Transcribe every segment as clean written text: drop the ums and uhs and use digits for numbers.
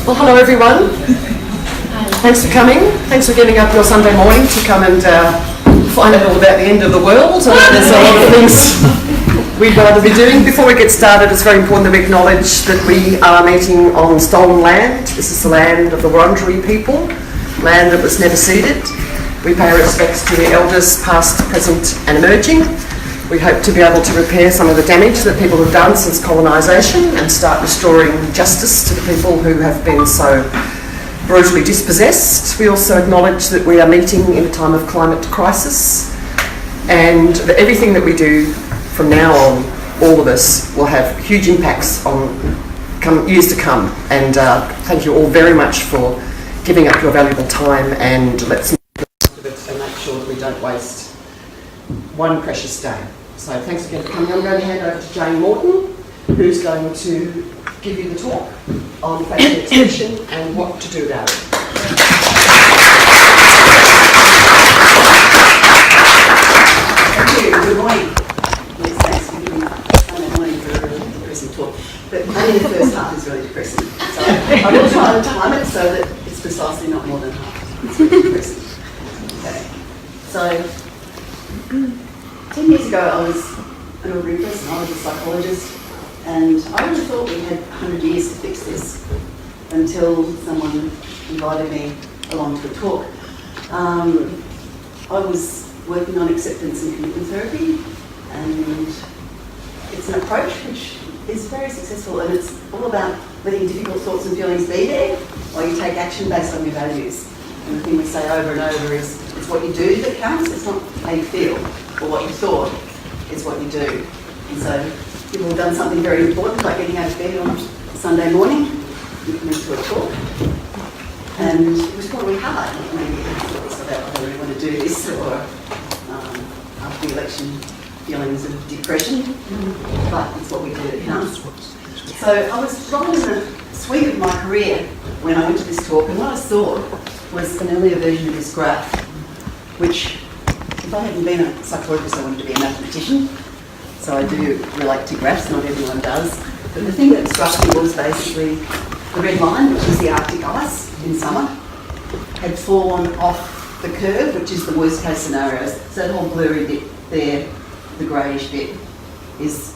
Well, hello everyone. Thanks for coming. Thanks for getting up your Sunday morning to come and find out all about the end of the world. There's a lot of things we'd rather be doing. Before we get started, it's very important that we acknowledge that we are meeting on stolen land. This is the land of the Wurundjeri people, land that was never ceded. We pay our respects to the elders past, present and emerging. We hope to be able to repair some of the damage that people have done since colonisation and start restoring justice to the people who have been so brutally dispossessed. We also acknowledge that we are meeting in a time of climate crisis and that everything that we do from now on, all of us, will have huge impacts on years to come. And thank you all very much for giving up your valuable time, and let's make sure that we don't waste one precious day. So thanks again for coming. I'm going to hand over to Jane Morton, who's going to give you the talk on facing extinction and what to do about it. Thank you. Good morning. Yes, thanks for giving up Sunday morning for a really depressing talk. But only the first half is really depressing. So I will try to time it so that it's precisely not more than half. It's really depressing. Okay. So 10 years ago, I was an ordinary person. I was a psychologist, and I really thought we had 100 years to fix this until someone invited me along to a talk. I was working on acceptance and commitment therapy, and it's an approach which is very successful, and it's all about letting difficult thoughts and feelings be there while you take action based on your values. And the thing we say over and over is, it's what you do that counts, it's not how you feel or what you thought, it's what you do. And so people have done something very important, like getting out of bed on Sunday morning, looking into a talk. And it was probably hard, maybe thoughts about whether I really want to do this, or after the election, feelings of depression, but it's what we do that counts. So I was right in the sweet of my career when I went to this talk, and what I saw was an earlier version of this graph, which, if I hadn't been a psychologist, I wanted to be a mathematician. So I do relate to graphs, not everyone does. But the thing that struck me was basically the red line, which is the Arctic ice in summer, had fallen off the curve, which is the worst case scenarios. So that whole blurry bit there, the greyish bit, is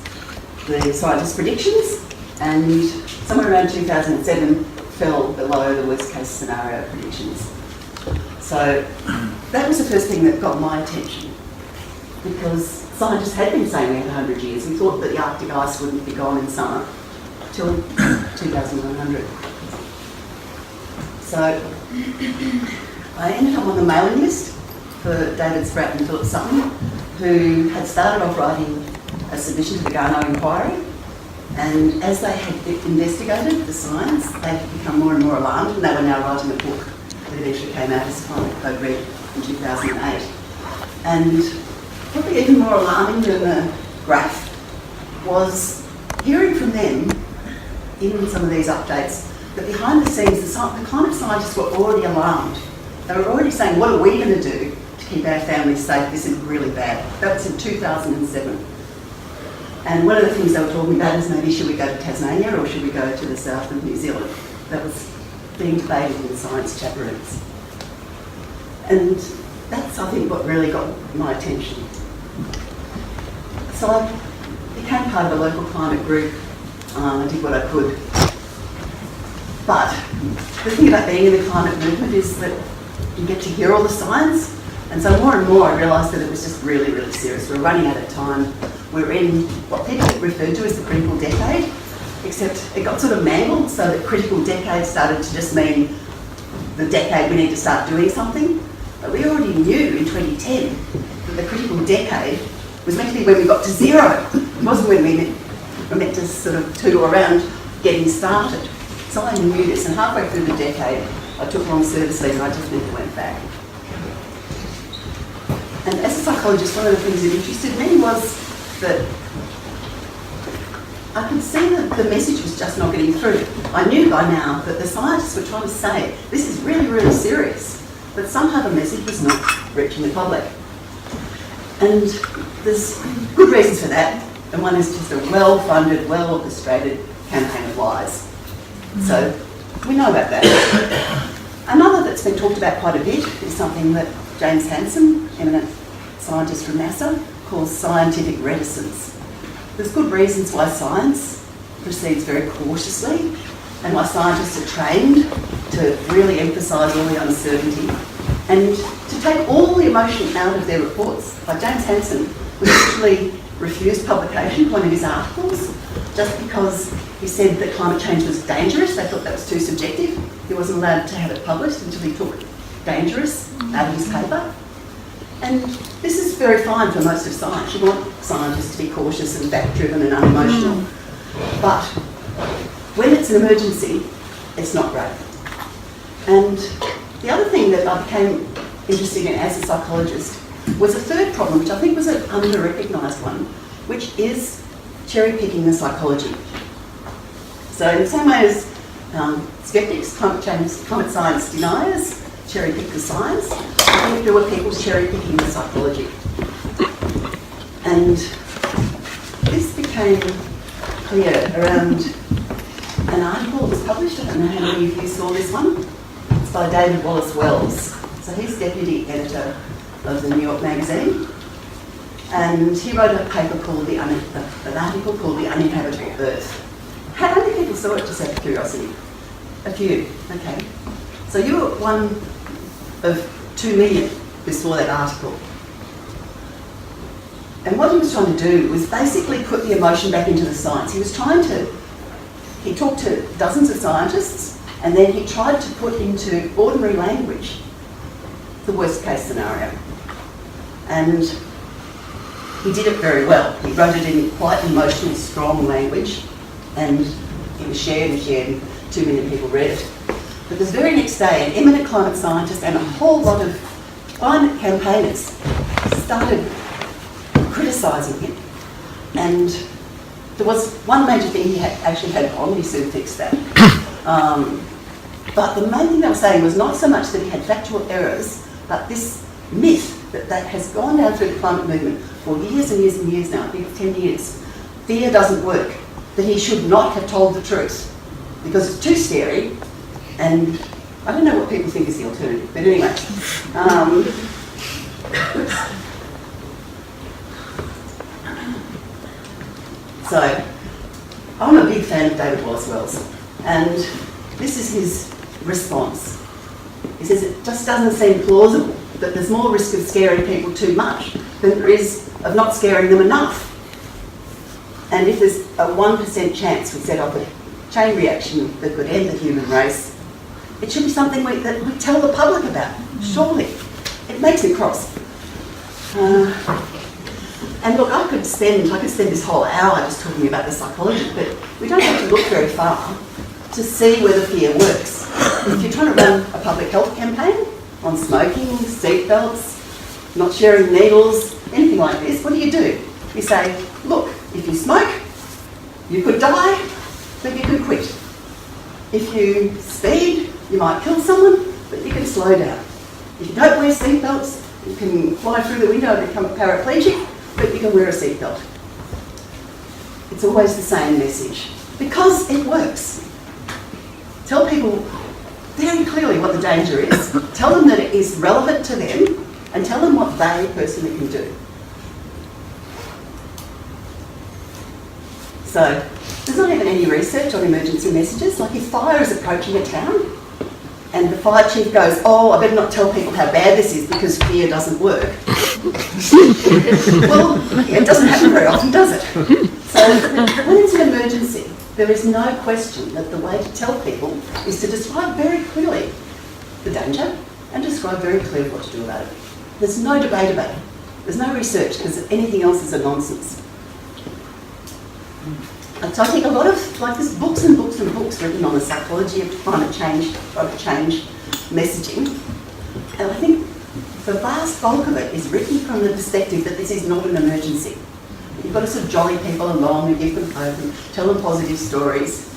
the scientists' predictions, and somewhere around 2007 fell below the worst case scenario predictions. So that was the first thing that got my attention, because scientists had been saying we had 100 years. We thought that the Arctic ice wouldn't be gone in summer till 2100. So I ended up on the mailing list for David Spratt and Philip Sutton, who had started off writing a submission to the Garneau inquiry, and as they had investigated the science, they had become more and more alarmed, and they were now writing a book that eventually came out as Climate Code Red in 2008. And probably even more alarming than the graph was hearing from them in some of these updates that behind the scenes the climate scientists were already alarmed. They were already saying, what are we going to do to keep our families safe? This is really bad. That was in 2007. And one of the things they were talking about is maybe should we go to Tasmania or should we go to the south of New Zealand? That was being debated in science chat rooms. And that's, I think, what really got my attention. So I became part of a local climate group. I did what I could. But the thing about being in the climate movement is that you get to hear all the science, and so more and more I realised that it was just really, really serious. We're running out of time. We're in what people referred to as the critical decade, except it got sort of mangled so that critical decade started to just mean the decade we need to start doing something. But we already knew in 2010 that the critical decade was meant to be when we got to zero. It wasn't when we were meant to sort of tool around getting started. So I knew this, and halfway through the decade, I took long service leave and I just never went back. And as a psychologist, one of the things that interested me was that I could see that the message was just not getting through. I knew by now that the scientists were trying to say, this is really, really serious, but somehow the message was not reaching the public. And there's good reasons for that, and one is just a well-funded, well-orchestrated campaign of lies. So we know about that. Another that's been talked about quite a bit is something that James Hansen, eminent scientist from NASA, calls scientific reticence. There's good reasons why science proceeds very cautiously and why scientists are trained to really emphasise all the uncertainty and to take all the emotion out of their reports. Like James Hansen was actually refused publication of one of his articles just because he said that climate change was dangerous. They thought that was too subjective. He wasn't allowed to have it published until he took dangerous out of his paper. And this is very fine for most of science. You want scientists to be cautious and fact-driven and unemotional. But when it's an emergency, it's not great. And the other thing that I became interested in as a psychologist was a third problem, which I think was an under-recognised one, which is cherry-picking the psychology. So in the same way as skeptics, climate science deniers cherry-pick the science, I think there were people cherry-picking the psychology. And this became clear around an article that was published. I don't know how many of you saw this one. It's by David Wallace Wells. So he's deputy editor of the New York Magazine. And he wrote a paper called an article called The Uninhabitable Earth. How many people saw it, just out of curiosity? A few, okay. So you were one of 2 million who saw that article. And what he was trying to do was basically put the emotion back into the science. He talked to dozens of scientists, and then he tried to put into ordinary language the worst case scenario. And he did it very well. He wrote it in quite emotional, strong language, and it was shared and shared, and 2 million people read it. But the very next day, an eminent climate scientist and a whole lot of climate campaigners started criticising him. And there was one major thing he actually had on, he soon fixed that. But the main thing they were saying was not so much that he had factual errors, but this myth that has gone down through the climate movement for years and years and years now, I think 10 years. Fear doesn't work, that he should not have told the truth because it's too scary, and I don't know what people think is the alternative, but anyway. So, I'm a big fan of David Wallace Wells, and this is his response. He says it just doesn't seem plausible that there's more risk of scaring people too much than there is of not scaring them enough. And if there's a 1% chance we set off a chain reaction that could end the human race, it should be something that we tell the public about, surely. It makes me cross. And look, I could spend this whole hour just talking about the psychology, but we don't have to look very far to see whether fear works. If you're trying to run a public health campaign on smoking, seatbelts, not sharing needles, anything like this, what do? You say, look, if you smoke, you could die, but you could quit. If you speed, you might kill someone, but you can slow down. If you don't wear seatbelts, you can fly through the window and become a paraplegic, but you can wear a seatbelt. It's always the same message, because it works. Tell people very clearly what the danger is, tell them that it is relevant to them, and tell them what they personally can do. So, there's not even any research on emergency messages. Like if fire is approaching a town, and the fire chief goes, oh, I better not tell people how bad this is because fear doesn't work. Well, it doesn't happen very often, does it? So when it's an emergency, there is no question that the way to tell people is to describe very clearly the danger and describe very clearly what to do about it. There's no debate about it. There's no research because anything else is a nonsense. And so I think a lot of, there's books and books and books written on the psychology of climate change messaging. And I think the vast bulk of it is written from the perspective that this is not an emergency. You've got to sort of jolly people along and give them hope and tell them positive stories.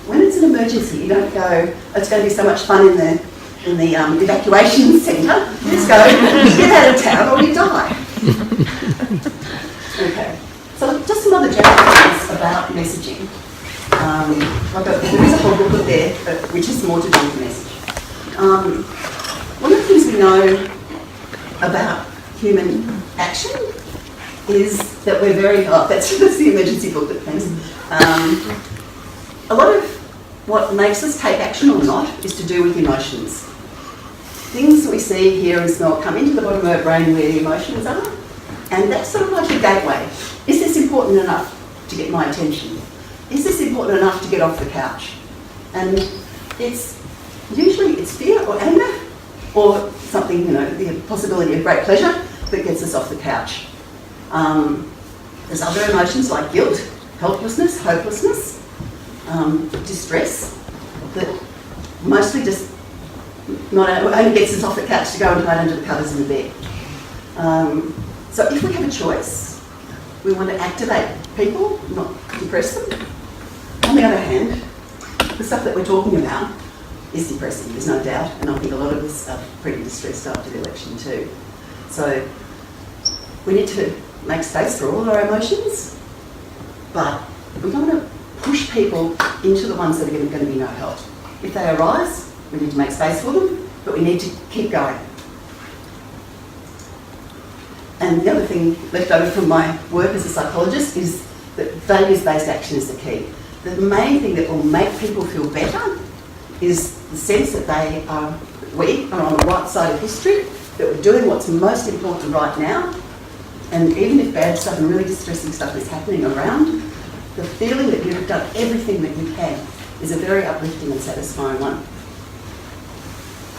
When it's an emergency, you don't go, oh, it's going to be so much fun in the evacuation centre. Let's go, get out of town or you die. Okay. So just some other general things about messaging. There is a whole booklet there, which is more to do with the message. One of the things we know about human action is that we're very, that's the emergency booklet, thanks. A lot of what makes us take action or not is to do with emotions. Things that we see, hear and smell come into the bottom of our brain where the emotions are, and that's sort of like a gateway. Is this important enough to get my attention? Is this important enough to get off the couch? And it's usually fear or anger or something, the possibility of great pleasure that gets us off the couch. There's other emotions like guilt, helplessness, hopelessness, distress, that mostly just only gets us off the couch to go and hide under the covers in the bed. So if we have a choice, we want to activate people, not depress them. On the other hand, the stuff that we're talking about is depressing, there's no doubt, and I think a lot of us are pretty distressed after the election too. So we need to make space for all of our emotions, but we don't want to push people into the ones that are going to be no help. If they arise, we need to make space for them, but we need to keep going. And the other thing left over from my work as a psychologist is that values-based action is the key. The main thing that will make people feel better is the sense that we are on the right side of history, that we're doing what's most important right now, and even if bad stuff and really distressing stuff is happening around, the feeling that you've done everything that you can is a very uplifting and satisfying one.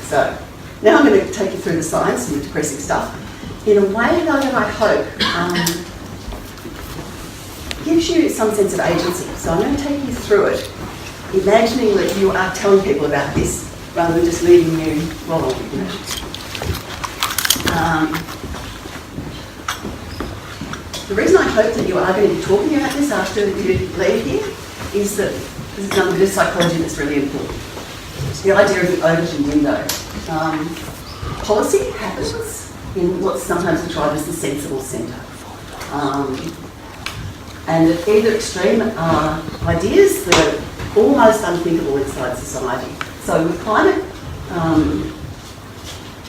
So, now I'm going to take you through the science and the depressing stuff in a way that I hope gives you some sense of agency. So I'm going to take you through it, imagining that you are telling people about this rather than just leaving you roll on. The reason I hope that you are going to be talking about this after you leave here is that this is another bit of psychology that's really important. It's the idea of the Overton window. Policy happens in what's sometimes described as the sensible centre. And at either extreme are ideas that are almost unthinkable inside society. So with climate,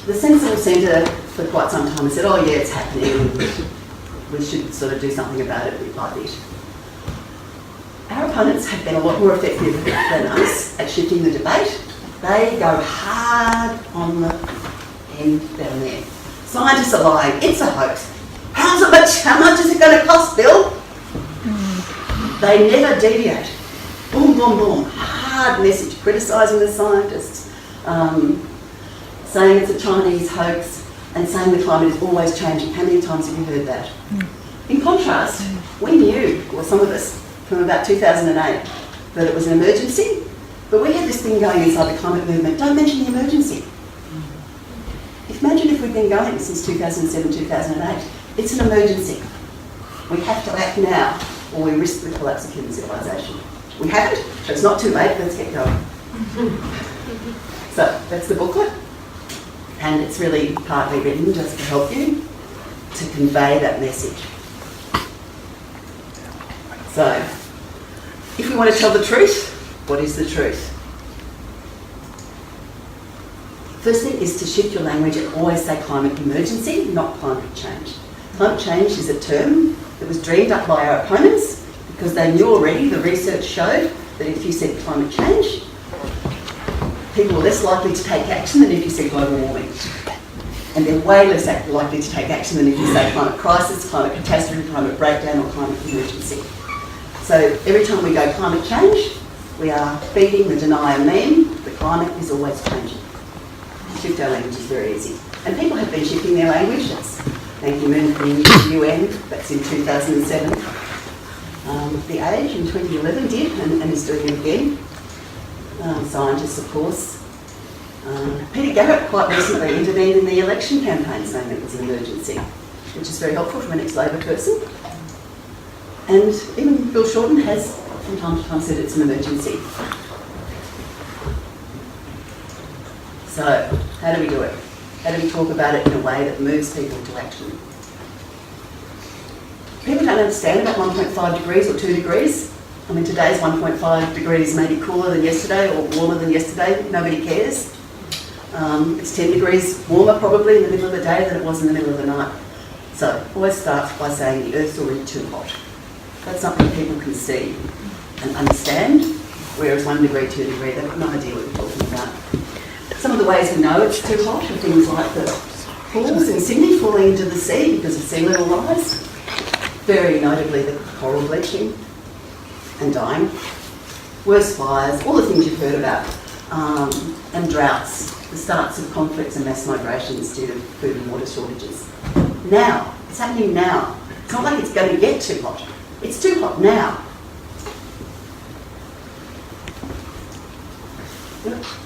the sensible centre for quite some time has said, oh yeah, it's happening, we should sort of do something about it bit by bit. Our opponents have been a lot more effective than us at shifting the debate. They go hard on the end down there. Scientists are lying, it's a hoax. How much is it going to cost, Bill? They never deviate. Boom, boom, boom. Hard message, criticising the scientists, saying it's a Chinese hoax, and saying the climate is always changing. How many times have you heard that? In contrast, we knew, or some of us, from about 2008, that it was an emergency, but we had this thing going inside the climate movement, don't mention the emergency. Imagine if we've been going since 2007, 2008. It's an emergency. We have to act now, or we risk the collapse of human civilization. We haven't, so it's not too late, let's get going. So, that's the booklet, and it's really partly written just to help you to convey that message. So, if we want to tell the truth, what is the truth? First thing is to shift your language and always say climate emergency, not climate change. Climate change is a term that was dreamed up by our opponents because they knew already, the research showed, that if you said climate change, people were less likely to take action than if you said global warming. And they're way less likely to take action than if you say climate crisis, climate catastrophe, climate breakdown or climate emergency. So every time we go climate change, we are feeding the denier meme, the climate is always changing. Shift our language is very easy. And people have been shifting their language. That's thank you, Moon, from the UN, that's in 2007. The Age in 2011 did, and is doing it again. Scientists, of course. Peter Garrett quite recently intervened in the election campaign saying it was an emergency, which is very helpful from an ex-Labor person. And even Bill Shorten has from time to time said it's an emergency. So, how do we do it? How do we talk about it in a way that moves people to action? People don't understand about 1.5 degrees or 2 degrees. I mean, today's 1.5 degrees, maybe cooler than yesterday or warmer than yesterday. Nobody cares. It's 10 degrees warmer probably in the middle of the day than it was in the middle of the night. So always start by saying the Earth's already too hot. That's something people can see and understand, whereas 1 degree, 2 degree, they've got no idea what we're talking about. Some of the ways we know it's too hot are things like the pools in Sydney falling into the sea because of sea level rise. Very notably the coral bleaching and dying. Worse fires, all the things you've heard about, and droughts, the starts of conflicts and mass migrations due to food and water shortages. Now, it's happening now. It's not like it's going to get too hot. It's too hot now.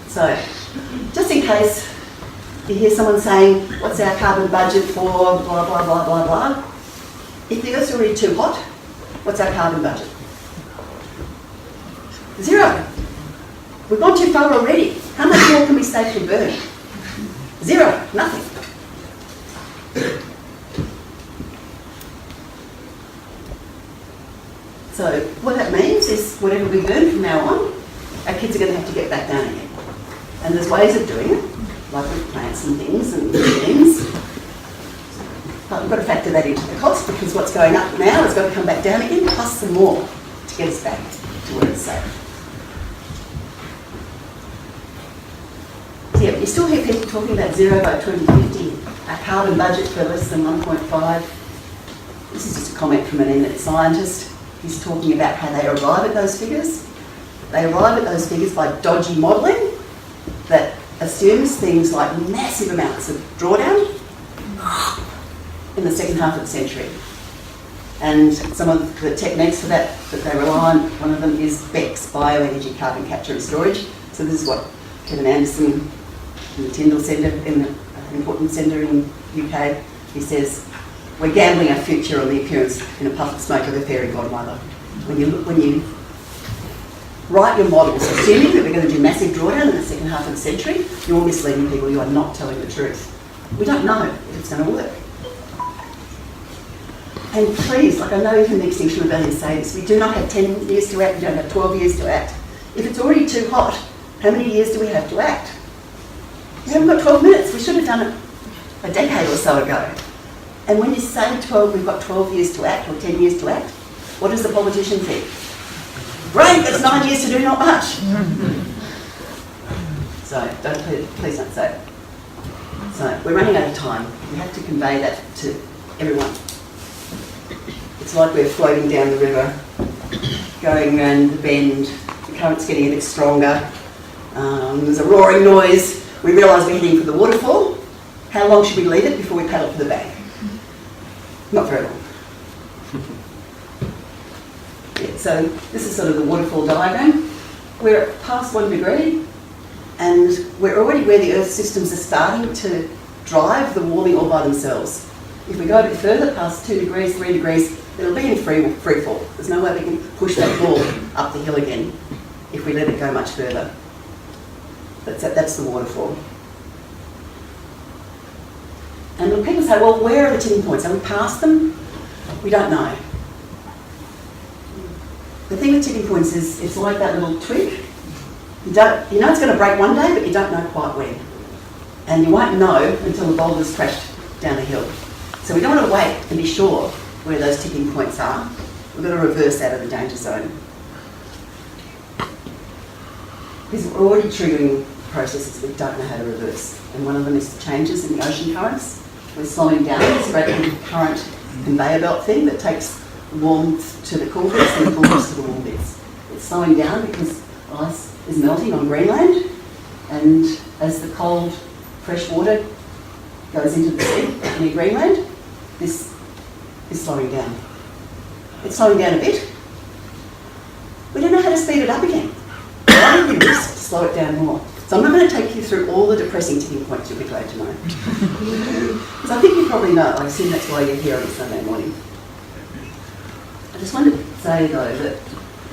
So, just in case you hear someone saying, what's our carbon budget for blah, blah, blah, blah, blah. If the Earth's already too hot, what's our carbon budget? 0. We've gone too far already. How much more can we safely burn? 0. Nothing. So what that means is whatever we burn from now on, our kids are going to have to get back down again. And there's ways of doing it, like with plants and things and things. But we've got to factor that into the cost because what's going up now has got to come back down again, plus some more to get us back to where it's safe. So yeah, you still hear people talking about 0 by 2050, our carbon budget for less than 1.5. This is just a comment from an eminent scientist. He's talking about how they arrive at those figures. They arrive at those figures by dodgy modelling that assumes things like massive amounts of drawdown in the second half of the century. And some of the techniques for that they rely on, one of them is BECCS, bioenergy carbon capture and storage. So this is what Kevin Anderson in the Tyndall Centre, in the important centre in UK, he says, we're gambling our future on the appearance in a puff of smoke of a fairy godmother. When you write your models assuming that we're going to do massive drawdown in the second half of the century, you're misleading people, you are not telling the truth. We don't know if it's going to work. And please, like I know even the Extinction Rebellion say this, we do not have 10 years to act, we don't have 12 years to act. If it's already too hot, how many years do we have to act? We haven't got 12 minutes, we should have done it a decade or so ago. And when you say 12, we've got 12 years to act, or 10 years to act, what does the politician think? Great, that's 9 years to do not much. So, please don't say it. So, we're running out of time. We have to convey that to everyone. It's like we're floating down the river, going around the bend, the current's getting a bit stronger, there's a roaring noise, we realise we're heading for the waterfall. How long should we leave it before we paddle for the bank? Not very long. Yeah, so this is sort of the waterfall diagram. We're past 1 degree and we're already where the Earth systems are starting to drive the warming all by themselves. If we go a bit further, past 2 degrees, 3 degrees, it'll be in free fall. There's no way we can push that ball up the hill again if we let it go much further. That's the waterfall. And when people say, well, where are the tipping points? Are we past them? We don't know. The thing with tipping points is it's like that little twig. You know it's going to break one day, but you don't know quite when. And you won't know until the boulder's crashed down a hill. So we don't want to wait and be sure where those tipping points are. We've got to reverse out of the danger zone. Because we're already triggering processes we don't know how to reverse. And one of them is changes in the ocean currents. We're slowing down this great current conveyor belt thing that takes warmth to the cool bits and the cool bits to the warm bits. It's slowing down because ice is melting on Greenland, and as the cold, fresh water goes into the sea near Greenland, this is slowing down. It's slowing down a bit. We don't know how to speed it up again. I think risk to slow it down more. So I'm not going to take you through all the depressing tipping points, you'll be glad to know. Because I think you probably know, I assume that's why you're here on a Sunday morning. I just wanted to say though that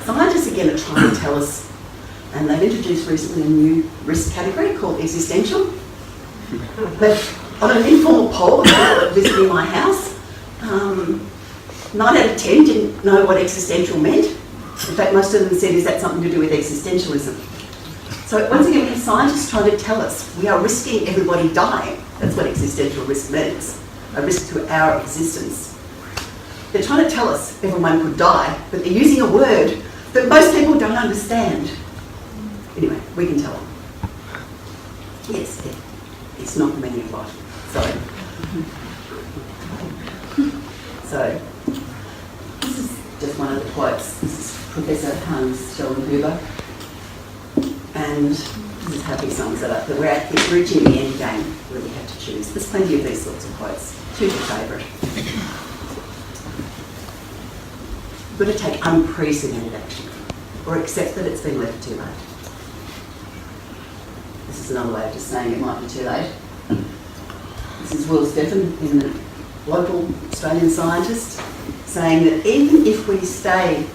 scientists again are trying to tell us, and they've introduced recently a new risk category called existential. But on an informal poll of people that were visiting my house, 9 out of 10 didn't know what existential meant. In fact, most of them said, is that something to do with existentialism? So once again, we have scientists trying to tell us we are risking everybody dying. That's what existential risk means, a risk to our existence. They're trying to tell us everyone could die, but they're using a word that most people don't understand. Anyway, we can tell them. Yes, it's not the meaning of life. Sorry. So, this is just one of the quotes. This is Professor Hans Schellenhuber. And this is how he sums it up. That we're reaching the end game where we have to choose. There's plenty of these sorts of quotes. Choose your favourite. You've got to take unprecedented action, or accept that it's been left too late. This is another way of just saying it might be too late. This is Will Steffen, the local Australian scientist, saying that even if we stay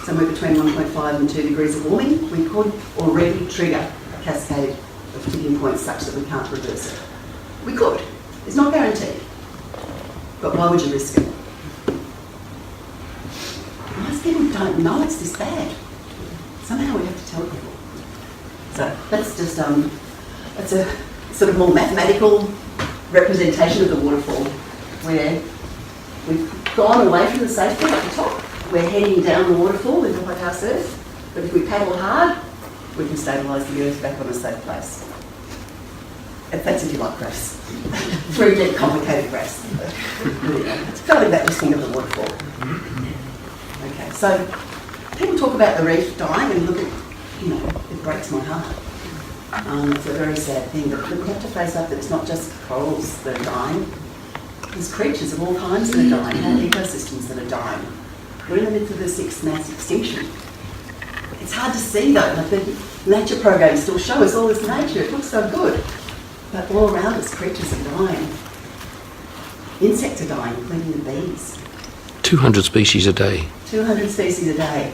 somewhere between 1.5 and 2 degrees of warming, we could already trigger a cascade of tipping points such that we can't reverse it. We could. It's not guaranteed. But why would you risk it? Most people don't know it's this bad. Somehow we have to tell people. So that's just it's a sort of more mathematical representation of the waterfall, where we've gone away from the safety at the top. We're heading down the waterfall with the high-house earth, but if we paddle hard, we can stabilise the earth back on a safe place. And that's if you like graphs. 3D complicated graphs. It's fairly that listing of the waterfall. Okay, so people talk about the reef dying and look at, it breaks my heart. It's a very sad thing, but we have to face up that it's not just corals that are dying. There's creatures of all kinds that are dying, whole ecosystems that are dying. We're in the midst of the 6th mass extinction. It's hard to see though, like the nature programs still show us all this nature, it looks so good. But all around us, creatures are dying. Insects are dying, including the bees. 200 species a day. 200 species a day.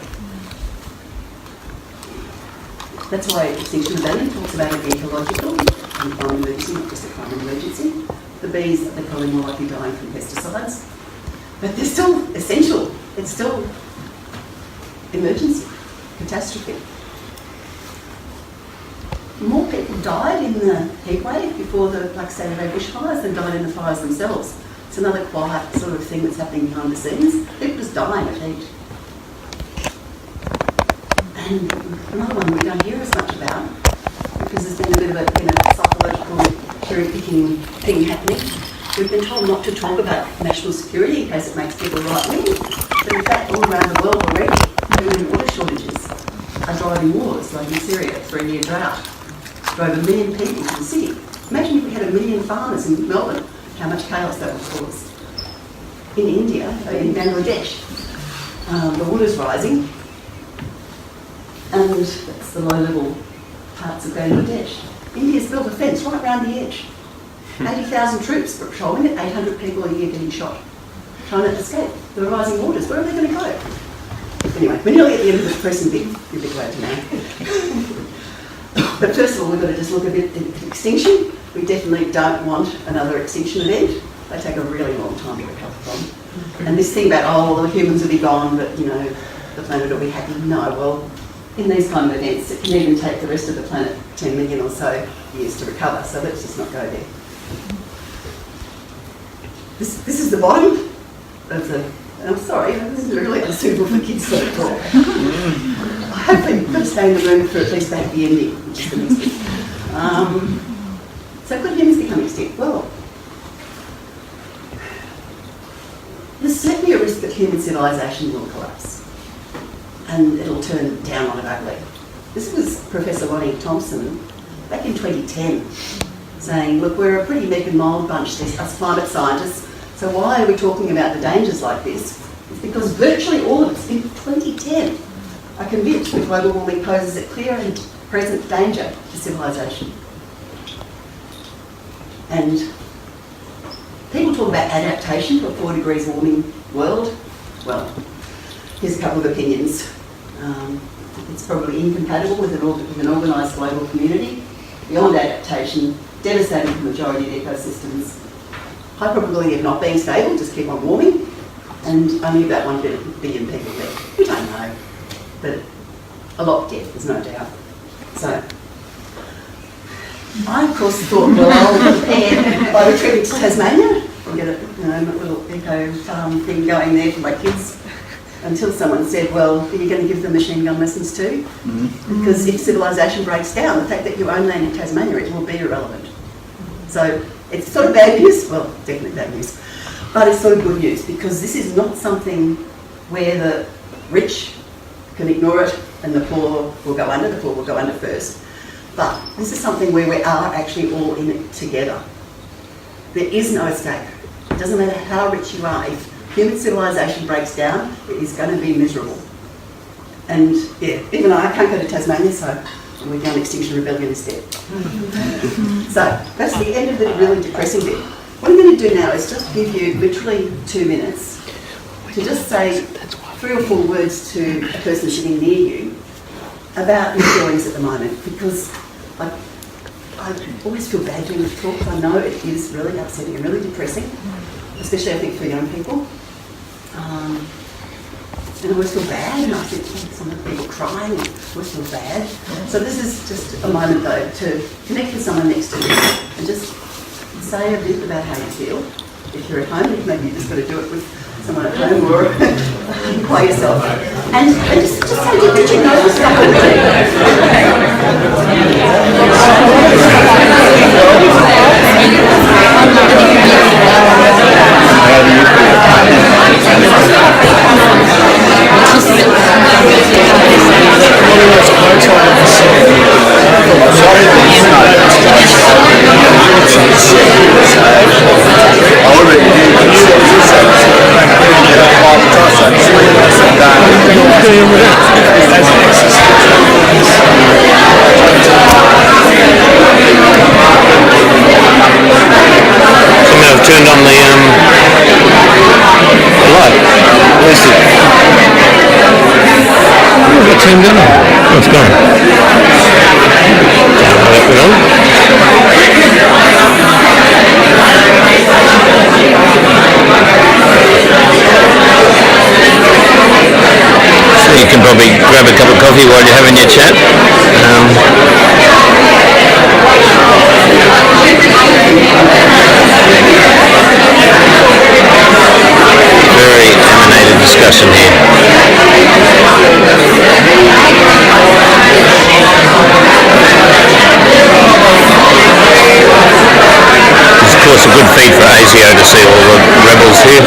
That's why Extinction Rebellion talks about an ecological and climate emergency, not just a climate emergency. The bees, they're probably more likely dying from pesticides. But they're still essential. It's still emergency, catastrophe. More people died in the heatwave before the Black Saturday bushfires than died in the fires themselves. It's another quiet sort of thing that's happening behind the scenes. People just dying of heat. And another one we don't hear as much about, because there's been a bit of a psychological cherry-picking thing happening. We've been told not to talk about national security in case it makes people right-wing, but in fact all around the world already, food and water shortages are driving wars, like in Syria, 3-year drought. Drove 1 million people to the city. Imagine if we had 1 million farmers in Melbourne, how much chaos that would cause. In India, in Bangladesh, the water's rising, and that's the low-level parts of Bangladesh. India's built a fence right around the edge. 80,000 troops patrolling it, 800 people a year getting shot, trying to escape the rising waters. Where are they going to go? Anyway, we're nearly at the end of the depressing bit. You're a bit late now. But first of all, we've got to just look a bit at extinction. We definitely don't want another extinction event. They take a really long time to recover from. And this thing about, oh, well, the humans will be gone, but, the planet will be happy. No, well, in these kind of events, it can even take the rest of the planet 10 million or so years to recover. So let's just not go there. This is the bottom of the... I'm sorry, this is really unsuitable for kids to talk. Hopefully you've got to stay in the room for at least the happy ending, which is the next bit. So could humans become extinct? Well, there's certainly a risk that human civilization will collapse. And it'll turn down on it ugly. This was Professor Lonnie Thompson back in 2010 saying, look, we're a pretty meek and mild bunch, us climate scientists, so why are we talking about the dangers like this? It's because virtually all of us in 2010 are convinced that global warming poses a clear and present danger to civilization. And people talk about adaptation to a 4 degrees warming world. Well, here's a couple of opinions. It's probably incompatible with an organised global community. Beyond adaptation, devastating for the majority of ecosystems. High probability of not being stable, just keep on warming. And only about 1 billion people there. We don't know. but a lot dead, there's no doubt. So, I of course thought, well, I'll prepare by retreating to Tasmania and get a little eco farm thing going there for my kids, until someone said, well, are you going to give them machine gun lessons too? Because if civilization breaks down, the fact that you own land in Tasmania, it will be irrelevant. So it's sort of bad news, well, definitely bad news, but it's sort of good news, because this is not something where the rich can ignore it and the poor will go under. The poor will go under first. But this is something where we are actually all in it together. There is no escape. It doesn't matter how rich you are. If human civilization breaks down, it is going to be miserable. And yeah, even though I can't go to Tasmania, so we're going Extinction Rebellion instead. So that's the end of the really depressing bit. What I'm going to do now is just give you literally 2 minutes to just say 3 or 4 words to a person sitting near you about your feelings at the moment, because I always feel bad doing the talk. I know it is really upsetting and really depressing, especially I think for young people. And I always feel bad, and I think some of the people crying, and I always feel bad. So this is just a moment though to connect with someone next to you and just say a bit about how you feel. If you're at home, maybe you just got to do it with someone at home or by yourself. And just say, did you know this stuff I've turned on the light. Where's it? Oh, is it turned on? Oh, it's gone. Turn it on. So you can probably grab a cup of coffee while you're having your chat. Very animated discussion here. It's of course a good feed for ASIO to see all the rebels here.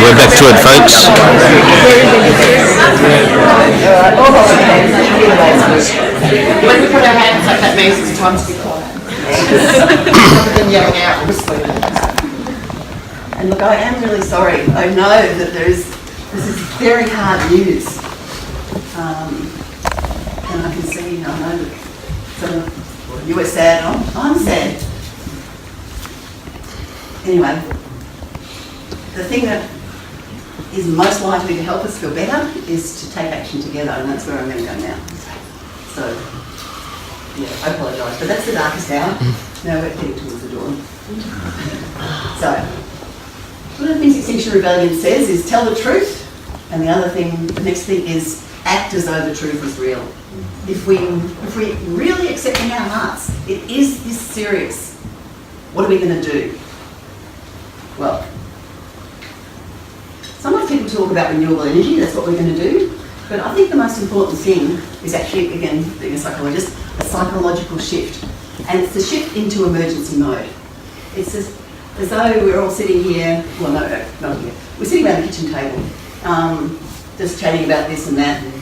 We're back to it, folks. When we put our hands up, that means it's time to be quiet. Rather than yelling out, whistling. And look, I am really sorry. I know that this is very hard news. And I can see, I know that some of you are sad, I'm sad. Anyway, the thing that is most likely to help us feel better is to take action together, and that's where I'm going to go now. So, yeah, I apologise, but that's the darkest hour. Now we're getting towards the dawn. So, one of the things Extinction Rebellion says is tell the truth, and the next thing is act as though the truth is real. If we really accept in our hearts, it is this serious, what are we going to do? Well, sometimes people talk about renewable energy, that's what we're going to do, but I think the most important thing is actually, again, being a psychologist, a psychological shift. And it's the shift into emergency mode. it's as though we're all sitting here, well no, not here, we're sitting around the kitchen table, just chatting about this and that and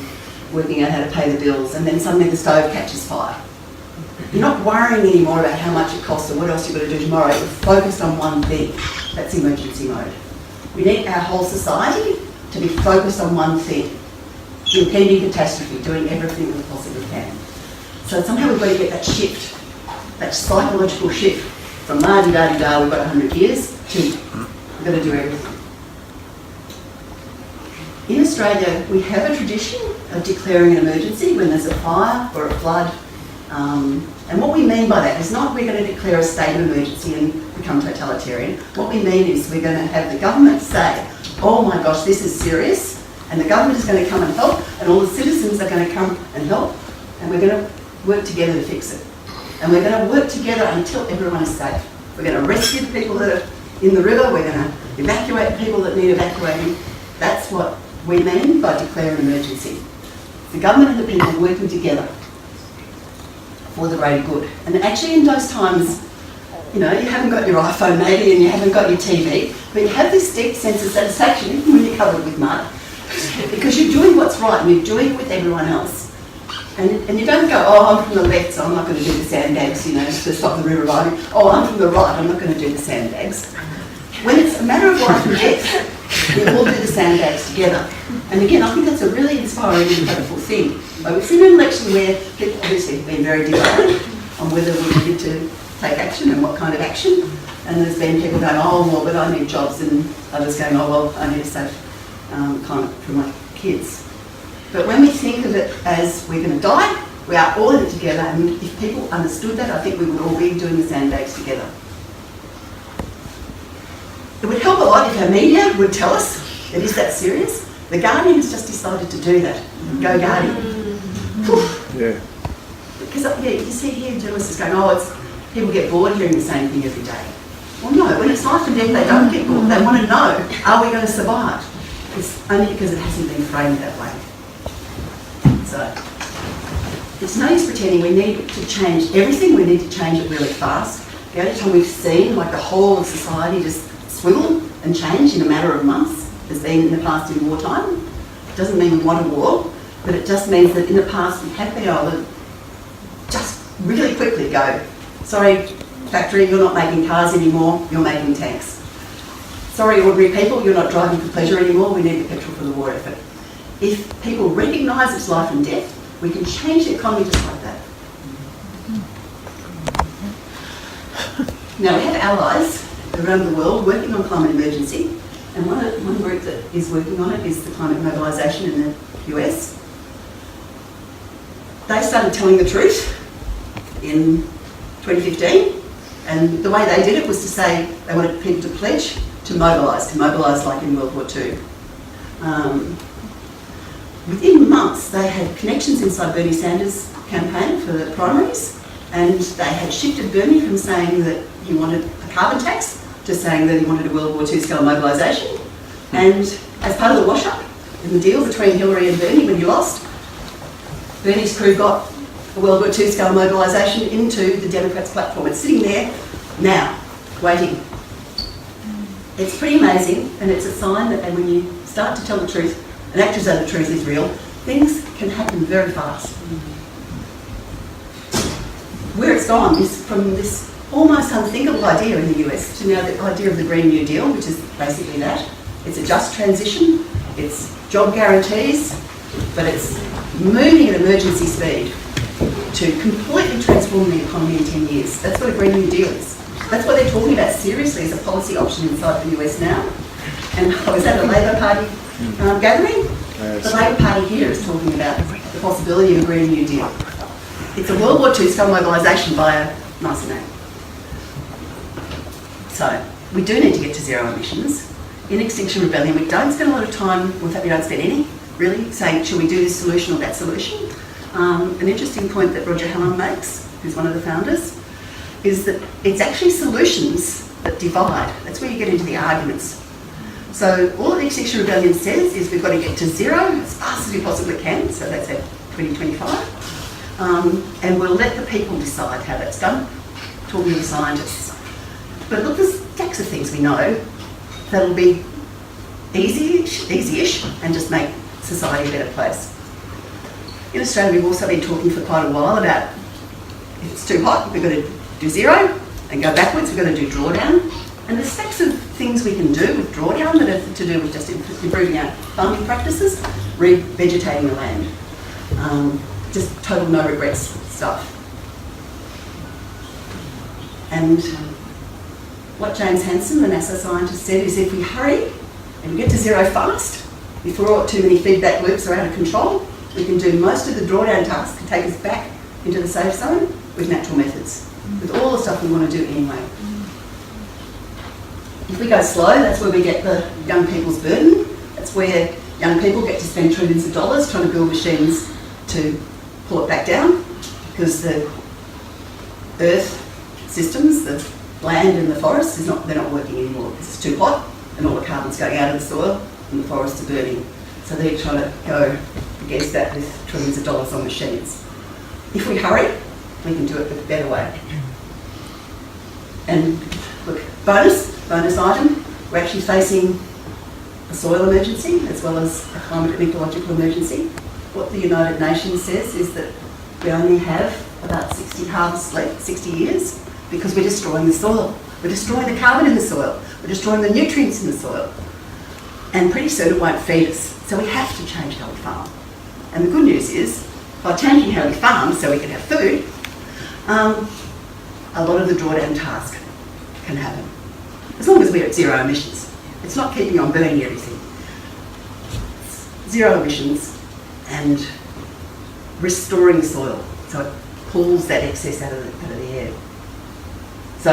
working out how to pay the bills, and then suddenly the stove catches fire. You're not worrying anymore about how much it costs or what else you've got to do tomorrow. You're focused on one thing. That's emergency mode. We need our whole society to be focused on one thing. Impending catastrophe, doing everything we possibly can. So somehow we've got to get that shift, that psychological shift from la-di-da-di-da, we've got 100 years, to we've got to do everything. In Australia, we have a tradition of declaring an emergency when there's a fire or a flood. And what we mean by that is not we're going to declare a state of emergency and become totalitarian. What we mean is we're going to have the government say, oh my gosh, this is serious, and the government is going to come and help, and all the citizens are going to come and help, and we're going to work together to fix it. And we're going to work together until everyone is safe. We're going to rescue the people that are in the river, we're going to evacuate people that need evacuating. That's what we mean by declaring an emergency. The government and the people working together for the greater good. And actually in those times, you know, you haven't got your iPhone maybe and you haven't got your TV, but you have this deep sense of satisfaction even when you're covered with mud, because you're doing what's right and you're doing it with everyone else. And you don't go, oh, I'm from the left, so I'm not going to do the sandbags, you know, to stop the river riding. Oh, I'm from the right, I'm not going to do the sandbags. When it's a matter of life and death, we all do the sandbags together. And again, I think that's a really inspiring and hopeful thing. Like we've seen an election where people obviously have been very divided on whether we need to take action and what kind of action. And there's been people going, oh, well, but I need jobs, and others going, oh, well, I need a safe climate for my kids. But when we think of it as we're going to die, we are all in it together, and if people understood that, I think we would all be doing the sandbags together. It would help a lot if our media would tell us it is that serious. The Guardian has just decided to do that. Go Guardian. Yeah. Because yeah, you see here journalists going, oh, it's people get bored hearing the same thing every day. Well, no, when it's life and death, they don't get bored. They want to know, are we going to survive? It's only because it hasn't been framed that way. So, it's no use pretending we need to change everything. We need to change it really fast. The only time we've seen like the whole of society just swivel and change in a matter of months has been in the past in wartime. It doesn't mean we want a war, but it just means that in the past we have been able to just really quickly go, sorry factory, you're not making cars anymore, you're making tanks. Sorry ordinary people, you're not driving for pleasure anymore, we need the petrol for the war effort. If people recognise it's life and death, we can change the economy just like that. Now we have allies around the world working on climate emergency, and one group that is working on it is the Climate Mobilisation in the US. They started telling the truth in 2015, and the way they did it was to say they wanted people to pledge to mobilise like in World War II. Within months, they had connections inside Bernie Sanders' campaign for the primaries, and they had shifted Bernie from saying that he wanted a carbon tax to saying that he wanted a World War II scale mobilisation. And as part of the wash-up in the deal between Hillary and Bernie when he lost, Bernie's crew got a World War II scale mobilisation into the Democrats' platform. It's sitting there now, waiting. It's pretty amazing, and it's a sign that when you start to tell the truth, and act as though the truth is real, things can happen very fast. Where it's gone is from this almost unthinkable idea in the US to now the idea of the Green New Deal, which is basically that. It's a just transition, it's job guarantees, but it's moving at emergency speed to completely transform the economy in 10 years. That's what a Green New Deal is. That's what they're talking about seriously as a policy option inside the US now. And I was at a Labor Party gathering. The Labor Party here is talking about the possibility of a Green New Deal. It's a World War II scale mobilisation by a nicer name. So, we do need to get to zero emissions. In Extinction Rebellion, we don't spend a lot of time, in fact we don't spend any, really, saying should we do this solution or that solution. An interesting point that Roger Hallam makes, who's one of the founders, is that it's actually solutions that divide. That's where you get into the arguments. So all that Extinction Rebellion says is we've got to get to zero as fast as we possibly can, so that's at 2025, and we'll let the people decide how that's done, talking to the scientists. But look, there's stacks of things we know that'll be easy-ish, and just make society a better place. In Australia, we've also been talking for quite a while about if it's too hot, we've got to do zero and go backwards, we've got to do drawdown. And there's stacks of things we can do with drawdown that are to do with just improving our farming practices, revegetating the land. Just total no regrets stuff. And what James Hansen, the NASA scientist, said is if we hurry and get to zero fast, before too many feedback loops are out of control, we can do most of the drawdown tasks and take us back into the safe zone with natural methods, with all the stuff we want to do anyway. If we go slow, that's where we get the young people's burden. That's where young people get to spend trillions of dollars trying to build machines to pull it back down, because the earth systems, the land and the forests, they're not working anymore. It's too hot and all the carbon's going out of the soil and the forests are burning. So they're trying to go against that with trillions of dollars on machines. If we hurry, we can do it with a better way. And look, bonus item, we're actually facing a soil emergency as well as a climate and ecological emergency. What the United Nations says is that we only have about 60 harvests left, 60 years, because we're destroying the soil. We're destroying the carbon in the soil. We're destroying the nutrients in the soil. And pretty soon it won't feed us. So we have to change how we farm. And the good news is, by changing how we farm so we can have food, a lot of the drawdown task can happen. As long as we're at zero emissions. It's not keeping on burning everything. Zero emissions and restoring soil so it pulls that excess out of the air. So,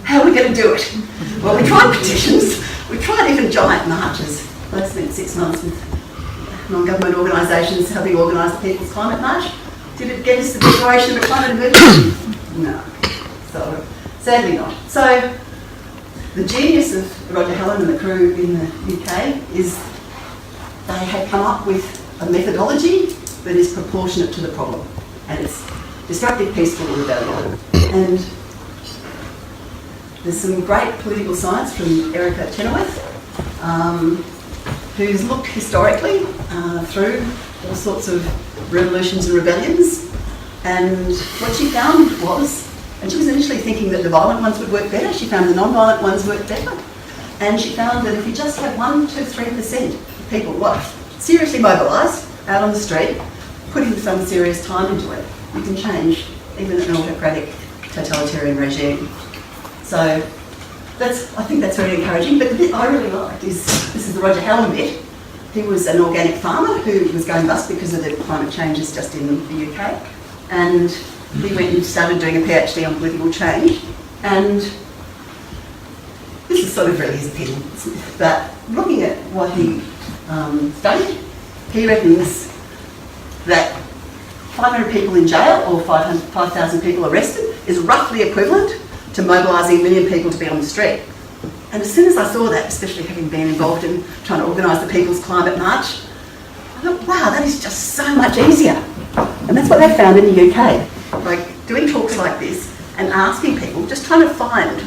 how are we going to do it? Well, we tried petitions, we tried even giant marches. I spent 6 months with non-government organisations helping organise the People's Climate March. Did it get us the declaration of a climate emergency? No. So, sadly not. So, the genius of Roger Helen and the crew in the UK is they had come up with a methodology that is proportionate to the problem. And it's destructive, peaceful, or rebellion. And there's some great political science from Erica Chenoweth, who's looked historically through all sorts of revolutions and rebellions. And what she found was, and she was initially thinking that the violent ones would work better, she found the non-violent ones worked better. And she found that if you just have 1, 2, 3% of people seriously mobilised out on the street, putting some serious time into it, you can change even an autocratic totalitarian regime. So I think that's very encouraging. But the bit I really liked is, this is the Roger Helen bit. He was an organic farmer who was going bust because of the climate changes just in the UK. And he went and started doing a PhD on political change. And this is sort of really his opinion. But looking at what he studied, he reckons that 500 people in jail or 5,000 people arrested is roughly equivalent to mobilising 1 million people to be on the street. And as soon as I saw that, especially having been involved in trying to organise the People's Climate March, I thought, wow, that is just so much easier. And that's what they found in the UK. Like doing talks like this and asking people, just trying to find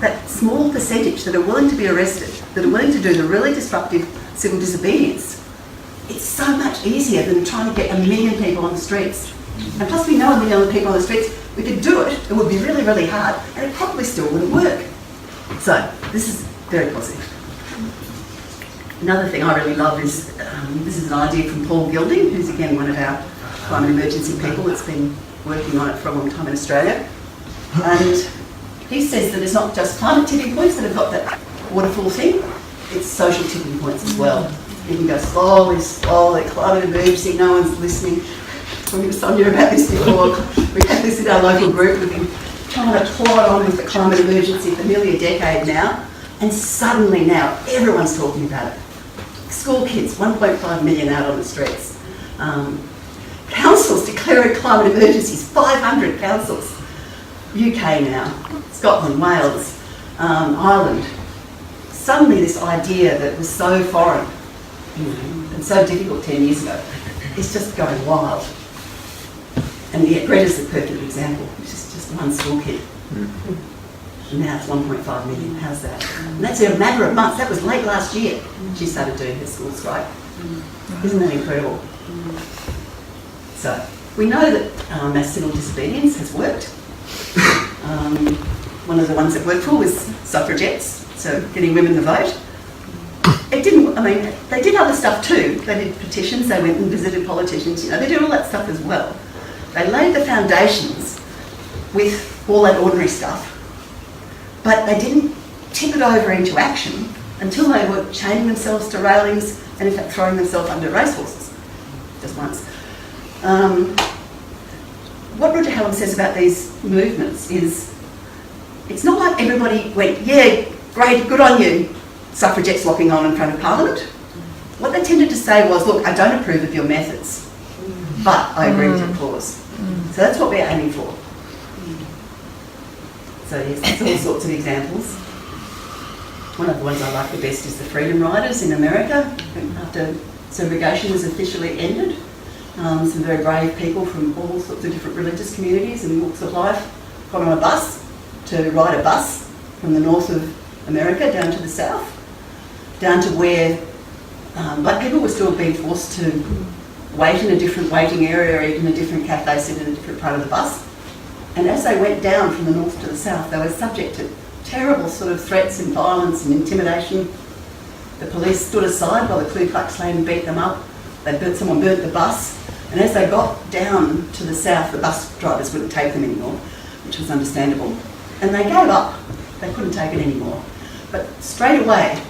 that small percentage that are willing to be arrested, that are willing to do the really disruptive civil disobedience. It's so much easier than trying to get 1 million people on the streets. And plus we know 1 million people on the streets, we could do it, it would be really, really hard, and it probably still wouldn't work. So, this is very positive. Another thing I really love is, this is an idea from Paul Gilding, who's again one of our climate emergency people that's been working on it for a long time in Australia. And he says that it's not just climate tipping points that have got that waterfall thing, it's social tipping points as well. You can go slowly, climate emergency, no one's listening. We were Sonia about this before. We had this in our local group. We've been trying to plod on with the climate emergency for nearly a decade now, and suddenly now everyone's talking about it. School kids, 1.5 million out on the streets. Councils declaring climate emergencies, 500 councils. UK now, Scotland, Wales, Ireland. Suddenly this idea that was so foreign, and so difficult 10 years ago, is just going wild. And yet Greta's the perfect example. She's just one school kid. And now it's 1.5 million. How's that? And that's in a matter of months. That was late last year. She started doing her school strike. Isn't that incredible? So we know that mass civil disobedience has worked. One of the ones that worked for was suffragettes, so getting women to vote. It didn't, I mean, they did other stuff too. They did petitions, they went and visited politicians, you know, they did all that stuff as well. They laid the foundations with all that ordinary stuff, but they didn't tip it over into action until they were chaining themselves to railings and in fact throwing themselves under racehorses, just once. What Roger Hallam says about these movements is, it's not like everybody went, yeah, great, good on you, suffragettes locking on in front of Parliament. What they tended to say was, look, I don't approve of your methods, but I agree with your cause. So that's what we're aiming for. So yes, there's all sorts of examples. One of the ones I like the best is the Freedom Riders in America, after segregation was officially ended. Some very brave people from all sorts of different religious communities and walks of life got on a bus to ride a bus from the north of America down to the south, down to where black people were still being forced to wait in a different waiting area or eat in a different cafe, sit in a different part of the bus. And as they went down from the north to the south, they were subject to terrible sort of threats and violence and intimidation. The police stood aside while the Ku Klux Klan beat them up. Someone burnt the bus. And as they got down to the south, the bus drivers wouldn't take them anymore, which was understandable. And they gave up. They couldn't take it anymore. But straight away,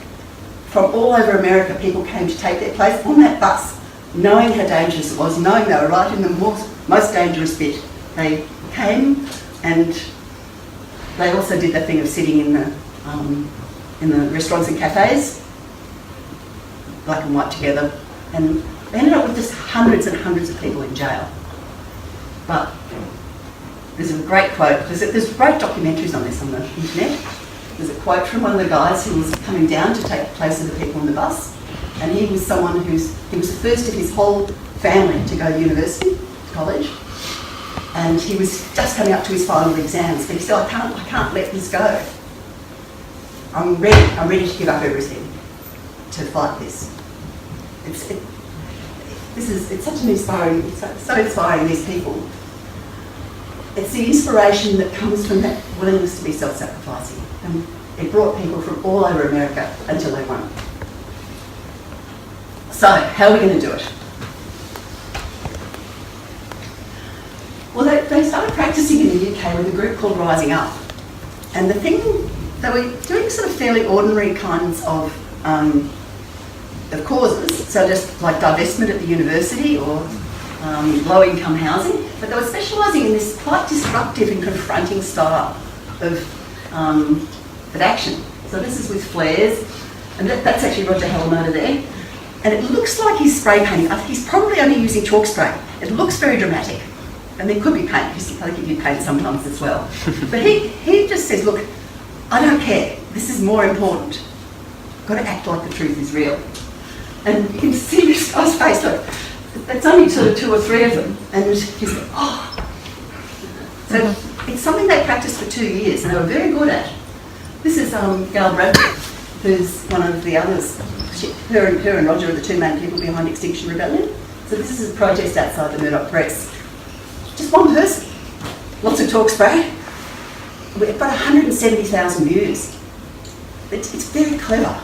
from all over America, people came to take their place on that bus, knowing how dangerous it was, knowing they were right in the most dangerous bit. They came and they also did that thing of sitting in the restaurants and cafes, black and white together, and they ended up with just hundreds and hundreds of people in jail. But there's a great quote, there's great documentaries on this on the internet. There's a quote from one of the guys who was coming down to take the place of the people on the bus, and he was someone he was the first of his whole family to go to university, college, and he was just coming up to his final exams, but he said, I can't let this go. I'm ready to give up everything to fight this. It's such an inspiring, it's so inspiring, these people. It's the inspiration that comes from that willingness to be self-sacrificing. And it brought people from all over America until they won. So, how are we going to do it? Well, they started practicing in the UK with a group called Rising Up. And the thing, they were doing sort of fairly ordinary kinds of causes, so just like divestment at the university or low-income housing, but they were specialising in this quite disruptive and confronting style of action. So this is with flares, and that's actually Roger Hallam over there. And it looks like he's spray painting. I think he's probably only using chalk spray. It looks very dramatic. And there could be paint, because I think you paint sometimes as well. But he just says, look, I don't care. This is more important. I've got to act like the truth is real. And you can see this guy's face, look, that's only sort of 2 or 3 of them. And he's like, oh. So it's something they practiced for 2 years and they were very good at. This is Gail Bradford, who's one of the others. Her and Roger are the 2 main people behind Extinction Rebellion. So this is a protest outside the Murdoch Press. Just one person. Lots of talk spray. We've got 170,000 views. It's very clever.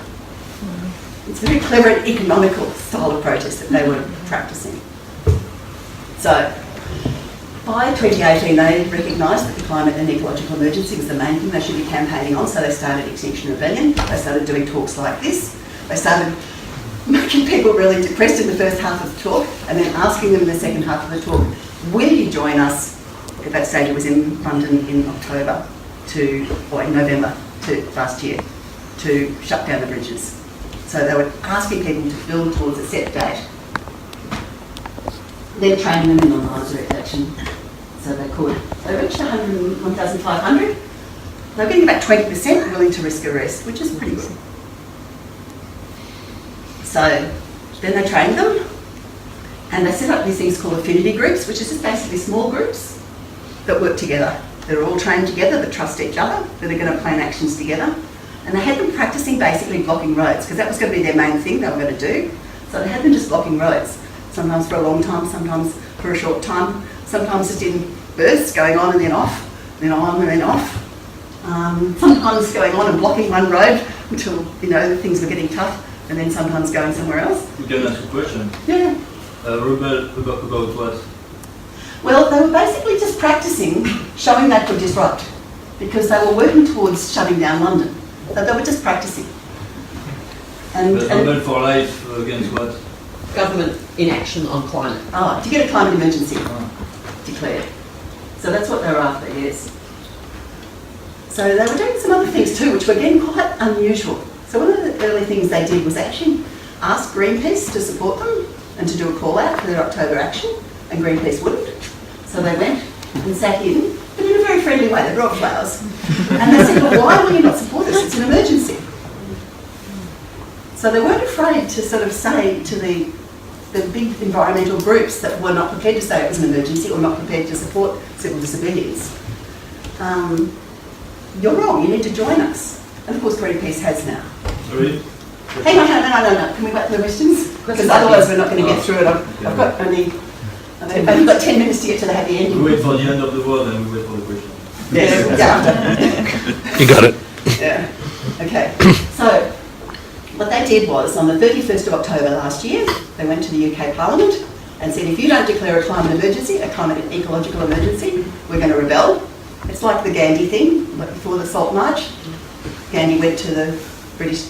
It's very clever and economical style of protest that they were practicing. So, by 2018 they recognised that the climate and ecological emergency was the main thing they should be campaigning on, so they started Extinction Rebellion. They started doing talks like this. They started making people really depressed in the first half of the talk and then asking them in the second half of the talk, will you join us? At that stage it was in London in October or in November last year, to shut down the bridges. So they were asking people to build towards a set date. Then training them in online direct action so they could. They reached 1,500. They were getting about 20% willing to risk arrest, which is pretty good. So then they trained them and they set up these things called affinity groups, which is just basically small groups that work together. that are all trained together, that trust each other, that are going to plan actions together. And they had them practicing basically blocking roads, because that was going to be their main thing they were going to do. So they had them just blocking roads, sometimes for a long time, sometimes for a short time, sometimes just in bursts, going on and then off, then on and then off. Sometimes going on and blocking one road until, things were getting tough, and then sometimes going somewhere else. We can ask a question. Yeah. About what? Well, they were basically just practicing, showing they could disrupt, because they were working towards shutting down London. So they were just practicing. And Rebel for life against what? Government inaction on climate. to get a climate emergency declared. So that's what they were after, yes. So they were doing some other things too, which were again quite unusual. So one of the early things they did was actually ask Greenpeace to support them and to do a call out for their October action, and Greenpeace wouldn't. So they went and sat in, but in a very friendly way. They brought flowers. And they said, well, why will you not support us? It's an emergency. So they weren't afraid to sort of say to the big environmental groups that were not prepared to say it was an emergency or not prepared to support civil disobedience, you're wrong, you need to join us. And of course Greenpeace has now. Sorry? Hang on, no. Can we wait for the questions? Because otherwise we're not going to get through it. I've got only 10 minutes to get to the happy ending. We wait for the end of the world and we wait for the question. Yes, yeah. You got it. Yeah. Okay. So what they did was, on the 31st of October last year, they went to the UK Parliament and said, if you don't declare a climate emergency, a climate ecological emergency, we're going to rebel. It's like the Gandhi thing, like before the Salt March. Gandhi went to the British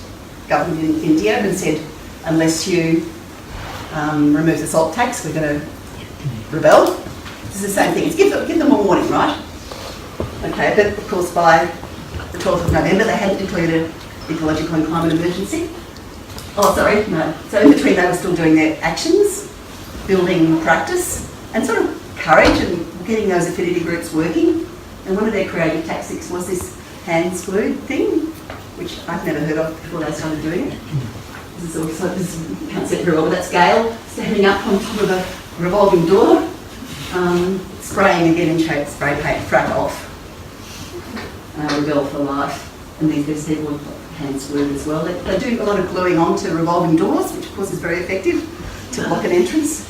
government in India and said, unless you remove the salt tax, we're going to rebel. It's the same thing. It's give them a warning, right? Okay, but of course by the 12th of November they hadn't declared an ecological and climate emergency. Oh, sorry, no. So in between they were still doing their actions, building practice, and sort of courage and getting those affinity groups working. And one of their creative tactics was this hand-screwed thing, which I've never heard of before they started doing it. This is also, you can't see it very well, but that's Gail standing up on top of a revolving door, spraying again in shape, spray paint, frack off. Rebel for life. And these people have hand-screwed as well. They do a lot of gluing onto revolving doors, which of course is very effective to block an entrance.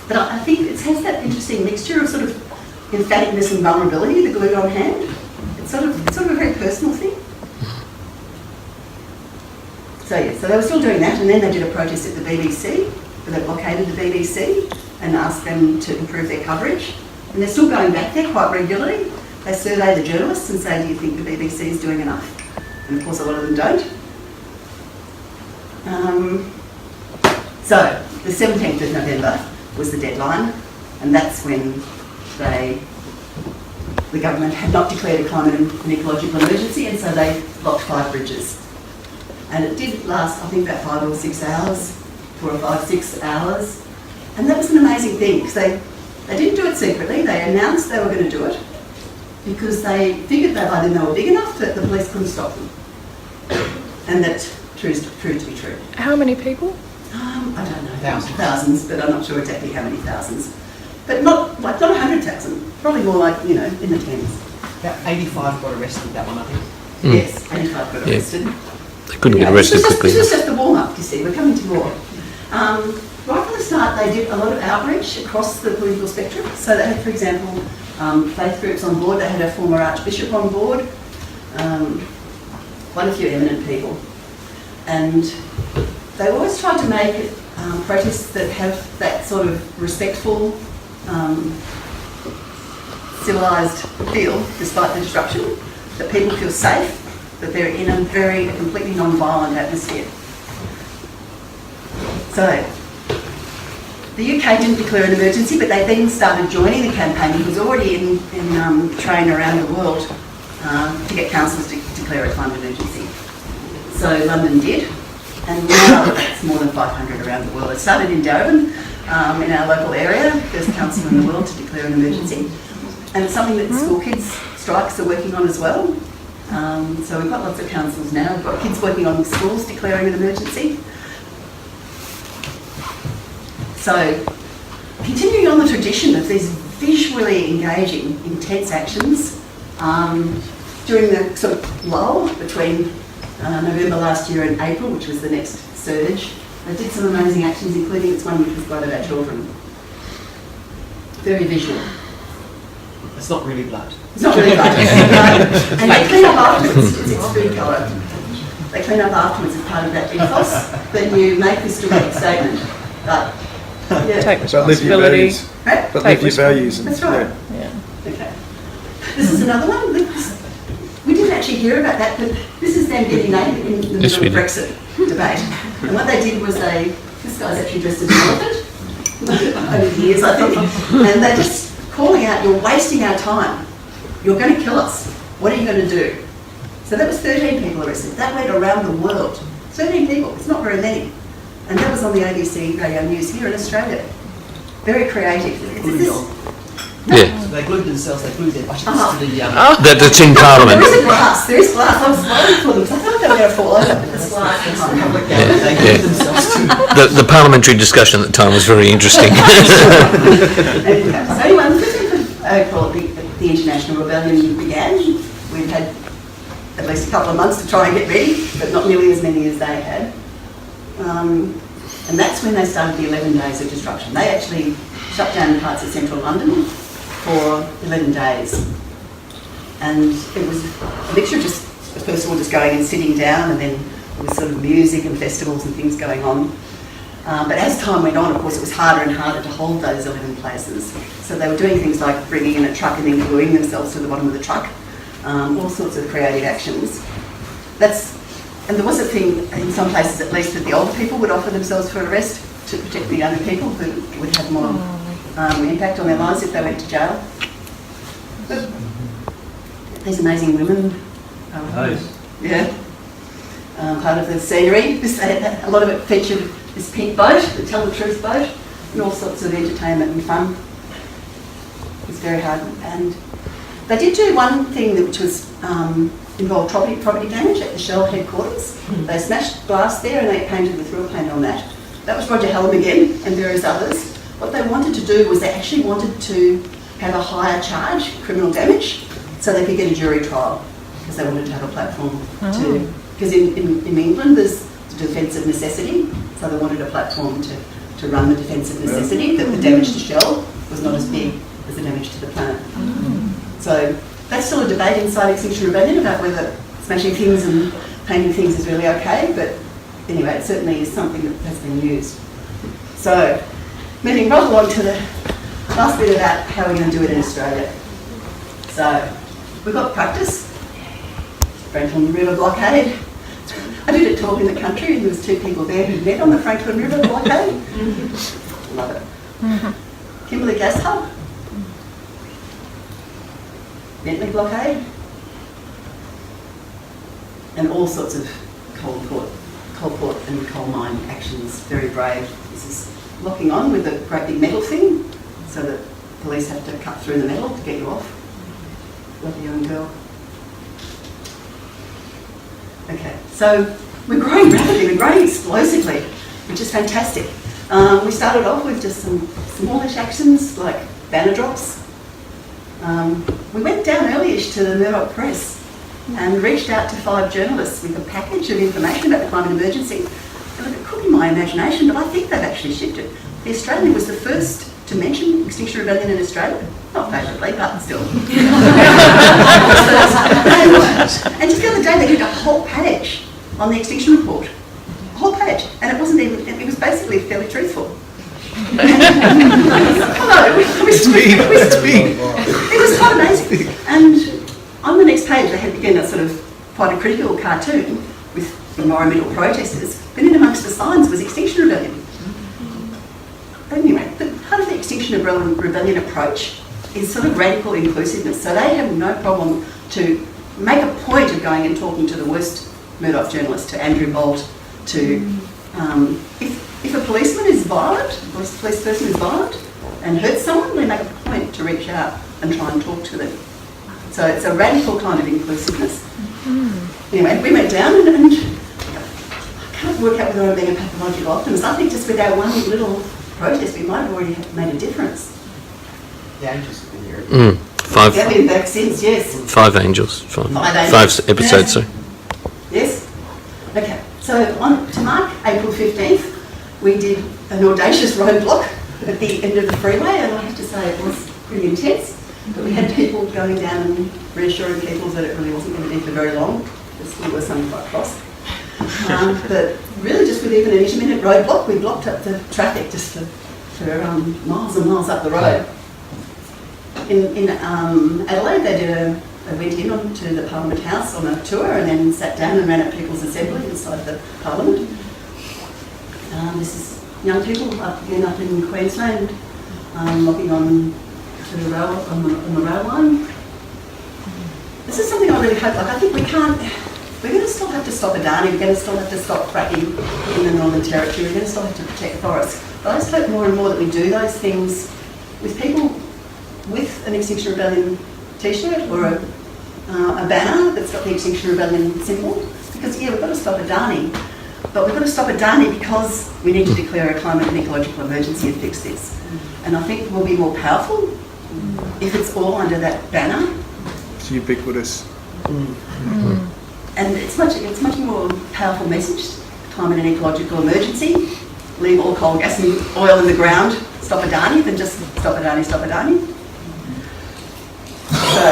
But I think it has that interesting mixture of sort of emphaticness and vulnerability, the glue on hand. It's sort of a very personal thing. So yeah, so they were still doing that, and then they did a protest at the BBC, where they blockaded the BBC and asked them to improve their coverage. And they're still going back there quite regularly. They survey the journalists and say, do you think the BBC is doing enough? And of course a lot of them don't. So the 17th of November was the deadline, and that's when the government had not declared a climate and ecological emergency, and so they blocked 5 bridges. And it did last, I think, about 5 or 6 hours, 4 or 5, 6 hours. And that was an amazing thing, because they didn't do it secretly. They announced they were going to do it because they figured that by then they were big enough that the police couldn't stop them. And that proved to be true. How many people? I don't know, thousands, but I'm not sure exactly how many thousands. But not 100,000, probably more like, in the tens. About 85 got arrested, that one, I think. Yes, 85 got arrested. They couldn't get arrested quickly. This was just the warm-up, you see, we're coming to more. Right from the start, they did a lot of outreach across the political spectrum. So they had, for example, faith groups on board. They had a former archbishop on board, quite a few eminent people. And they always tried to make protests that have that sort of respectful, civilised feel, despite the disruption, that people feel safe, that they're in a completely non-violent atmosphere. So, the UK didn't declare an emergency, but they then started joining the campaign. It was already in train around the world to get councils to declare a climate emergency. So London did, and now it's more than 500 around the world. It started in Durban, in our local area, first council in the world to declare an emergency. And it's something that the school kids strikes are working on as well. So we've got lots of councils now. We've got kids working on schools declaring an emergency. So, continuing on the tradition of these visually engaging, intense actions. During the sort of lull between November last year and April, which was the next surge, they did some amazing actions, including this one which was blood of our children. Very visual. It's not really blood. It's not really blood. And they clean up afterwards. It's food colour. They clean up afterwards as part of that ethos. But you make this direct statement. But yeah. Take But live your responsibility. values. Right? But Take live your values. And, That's right. Yeah. Okay. This is another one. We didn't actually hear about that, but this is them getting naked in the Yes, middle of we did. Brexit debate. And what they did was this guy's actually dressed as an elephant, over the years I think, and they're just calling out, you're wasting our time. You're going to kill us. What are you going to do? So that was 13 people arrested. That went around the world. 13 people, it's not very many. And that was on the ABC radio news here in Australia. Very creative. Yeah. So they glued themselves, they glued their buttons Uh-huh. to the... That's in Parliament. There is glass. There is glass. I was worried for them. So I thought they were going to fall over. But there's glass behind them. public gallery, they glued themselves to... The parliamentary discussion at the time was very interesting. Okay. So anyway, on the 15th of April, the International Rebellion began. We've had at least a couple of months to try and get ready, but not nearly as many as they had. And that's when they started the 11 days of destruction. They actually shut down parts of central London for 11 days. And it was a mixture of just, first of all, just going and sitting down, and then there was sort of music and festivals and things going on. But as time went on, of course, it was harder and harder to hold those 11 places. So they were doing things like bringing in a truck and then gluing themselves to the bottom of the truck, all sorts of creative actions. And there was a thing, in some places at least, that the older people would offer themselves for arrest to protect the younger people who would have more impact on their lives if they went to jail. But these amazing women. Nice. Yeah. Part of the scenery. A lot of it featured this pink boat, the Tell the Truth boat, and all sorts of entertainment and fun. It was very hard. And they did do one thing which was involved property damage at the Shell headquarters. They smashed glass there and they painted with real paint on that. That was Roger Hallam again and various others. What they wanted to do was they actually wanted to have a higher charge, criminal damage, so they could get a jury trial, because they wanted to have a platform to... Because in England there's the defence of necessity, so they wanted a platform to run the defence of necessity, that the damage to Shell was not as big as the damage to the planet. So that's still a debate inside Extinction Rebellion about whether smashing things and painting things is really okay, but anyway, it certainly is something that has been used. So, moving right along to the last bit about how we're going to do it in Australia. So, we've got practice. Franklin River blockade. I did a talk in the country and there was 2 people there who met on the Franklin River blockade. Love it. Kimberley Gas Hub. Bentley blockade. And all sorts of coal port and coal mine actions. Very brave. This is locking on with a great big metal thing, so that police have to cut through the metal to get you off. Lovely young girl. Okay, so we're growing rapidly, we're growing explosively, which is fantastic. We started off with just some smallish actions like banner drops. We went down early-ish to the Murdoch Press and reached out to 5 journalists with a package of information about the climate emergency. And it could be my imagination, but I think they've actually shifted. The Australian was the first to mention Extinction Rebellion in Australia. Not favourably, but still. And just the other day they did a whole page on the Extinction Report. A whole page. And it wasn't even, it was basically fairly truthful. Hello, it was quite amazing. And on the next page they had again a sort of quite a critical cartoon with environmental protesters, but in amongst the signs was Extinction Rebellion. Anyway, part of the Extinction Rebellion approach is sort of radical inclusiveness. So they have no problem to make a point of going and talking to the worst Murdoch journalist, to Andrew Bolt, to if a policeman is violent, a police person is violent and hurts someone, they make a point to reach out and try and talk to them. So it's a radical kind of inclusiveness. Anyway, we went down and I can't work out whether I'm being a pathological optimist. I think just with our one little protest we might have already made a difference. The angels have been here. Five, They've been back since, yes. 5 angels. 5 angels. episodes, sorry. Yes? Okay, so on to mark April 15th, we did an audacious roadblock at the end of the freeway, and I have to say it was pretty intense. But we had people going down and reassuring people that it really wasn't going to be for very long. There still was some quite cross. But really just with even an intermittent roadblock, we blocked up the traffic just for miles and miles up the road. In Adelaide, they went in onto the Parliament House on a tour and then sat down and ran at People's Assembly inside the Parliament. This is young people up in Queensland, locking on to the rail on the rail line. This is something I really hope. Like I think we're going to still have to stop Adani. We're going to still have to stop fracking in the Northern Territory. We're going to still have to protect forests. But I just hope more and more that we do those things with people with an Extinction Rebellion t-shirt or a banner that's got the Extinction Rebellion symbol. Because yeah, we've got to stop Adani. But we've got to stop Adani because we need to declare a climate and ecological emergency and fix this. And I think we'll be more powerful if it's all under that banner. It's ubiquitous. And it's much more powerful message. Climate and ecological emergency. Leave all coal, gas and oil in the ground. Stop Adani than just stop Adani, stop Adani. So,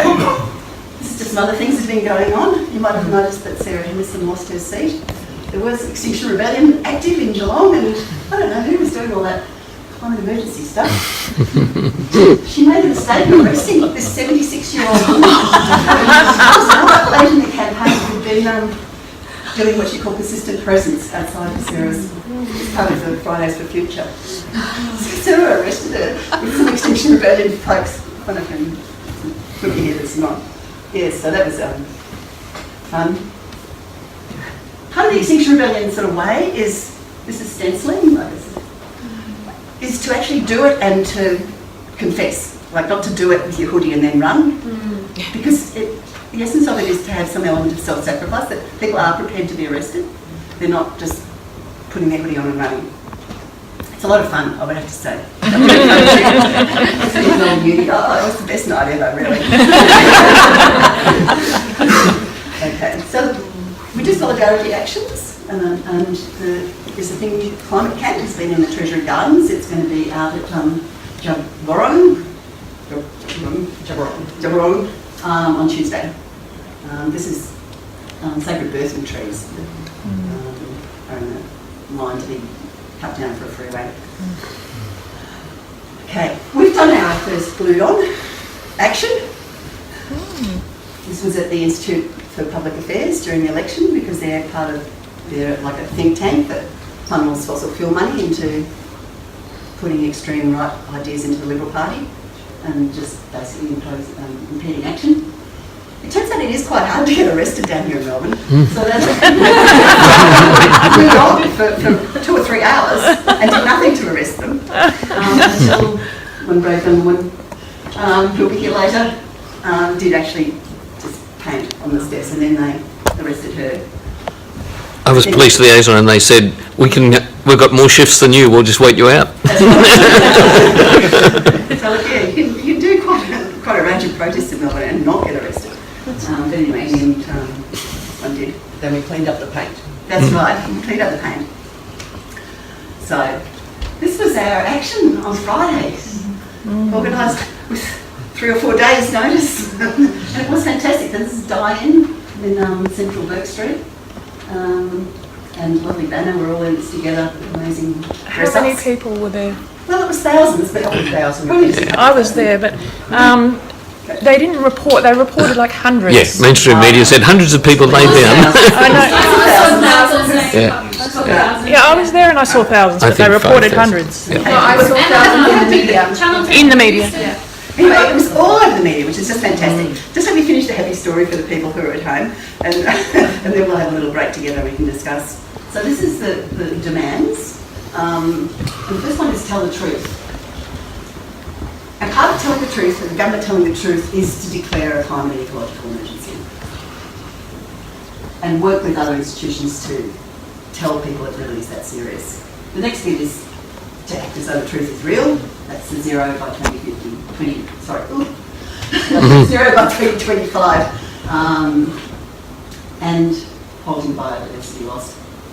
this is just some other things that have been going on. You might have noticed that Sarah Henderson lost her seat. There was Extinction Rebellion active in Geelong, and I don't know who was doing all that climate emergency stuff. She made a mistake of arresting this 76-year-old woman. Late in the campaign, who'd been doing what she called persistent presence outside of Sarah's, part of the Fridays for Future. So Sarah arrested her with some Extinction Rebellion folks. One of them could be here this month. Yes, so that was fun. Part of the Extinction Rebellion sort of way is, this is stenciling, is to actually do it and to confess. Like not to do it with your hoodie and then run. Because the essence of it is to have some element of self-sacrifice, that people are prepared to be arrested. They're not just putting their hoodie on and running. It's a lot of fun, I would have to say. It was the best night ever, really. Okay, so we do solidarity actions, and there's a thing, Climate Camp has been in the Treasury Gardens. It's going to be out at Jaborong on Tuesday. This is sacred birthing trees that are in the line to be cut down for a freeway. Okay, we've done our first Glued On action. This was at the Institute for Public Affairs during the election because they're like a think tank that funnels fossil fuel money into putting extreme right ideas into the Liberal Party and just basically impeding action. It turns out it is quite hard to get arrested down here in Melbourne. So that's we rolled for 2 or 3 hours and did nothing to arrest them until one brave young woman who'll be here later did actually just paint on the steps, and then they arrested her. I was police liaison and they said, we've got more shifts than you, we'll just wait you out. So yeah, you can do quite a range of protests in Melbourne and not get arrested. But anyway, one did. Then we cleaned up the paint. That's right, we cleaned up the paint. So, this was our action on Friday, organised with 3 or 4 days' notice, and it was fantastic. This is Die-In in Central Bourke Street, and lovely banner. We're all in this together, amazing dress-ups. How many people were there? Well, it was thousands, but I was there, but they didn't report. They reported like hundreds. Yeah, mainstream media said hundreds of people laid down. I know. Yeah. Yeah, I was there and I saw thousands, but they reported 5,000. hundreds. Yeah. I saw thousands in the media. In the media. Anyway, it was all over the media, which is just fantastic. Just let me finish the happy story for the people who are at home, and and then we'll have a little break together and we can discuss. So this is the demands. And the first one is tell the truth. And part of telling the truth, and the government telling the truth, is to declare a climate and ecological emergency. And work with other institutions to tell people it really is that serious. The next bit is to act as though the truth is real, That's the 0 by 2050, 0 by 2025, and halting biodiversity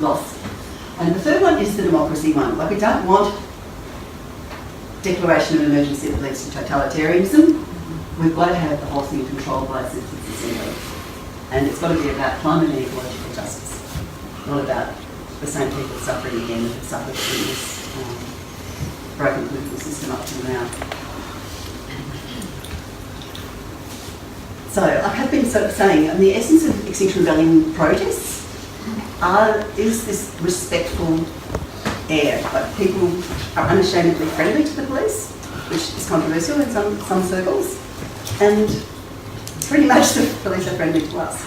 loss. And the third one is the democracy one. Like, we don't want declaration of emergency that leads to totalitarianism. We've got to have the whole thing controlled by a citizens' assembly. And it's got to be about climate and ecological justice, not about the same people suffering again that have suffered through this broken political system up to now. So I have been sort of saying, the essence of Extinction Rebellion protests is this respectful air. Like, people are unashamedly friendly to the police, which is controversial in some circles, and pretty much the police are friendly to us.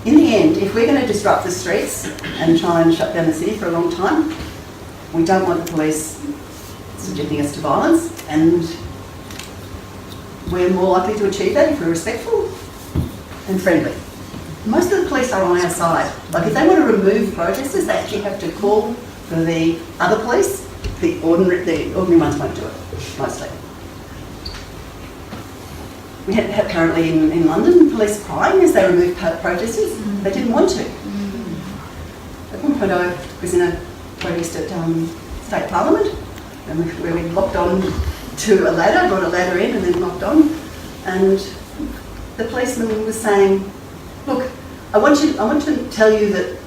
In the end, if we're going to disrupt the streets and try and shut down the city for a long time, we don't want the police subjecting us to violence, and we're more likely to achieve that if we're respectful and friendly. Most of the police are on our side. Like, if they want to remove protesters, they actually have to call for the other police. The ordinary ones won't do it, mostly. We had currently in London police crying as they removed protesters. They didn't want to. At one point I was in a protest at State Parliament, and where we locked on to a ladder, brought a ladder in and then locked on, and the policeman was saying, look, I want to tell you that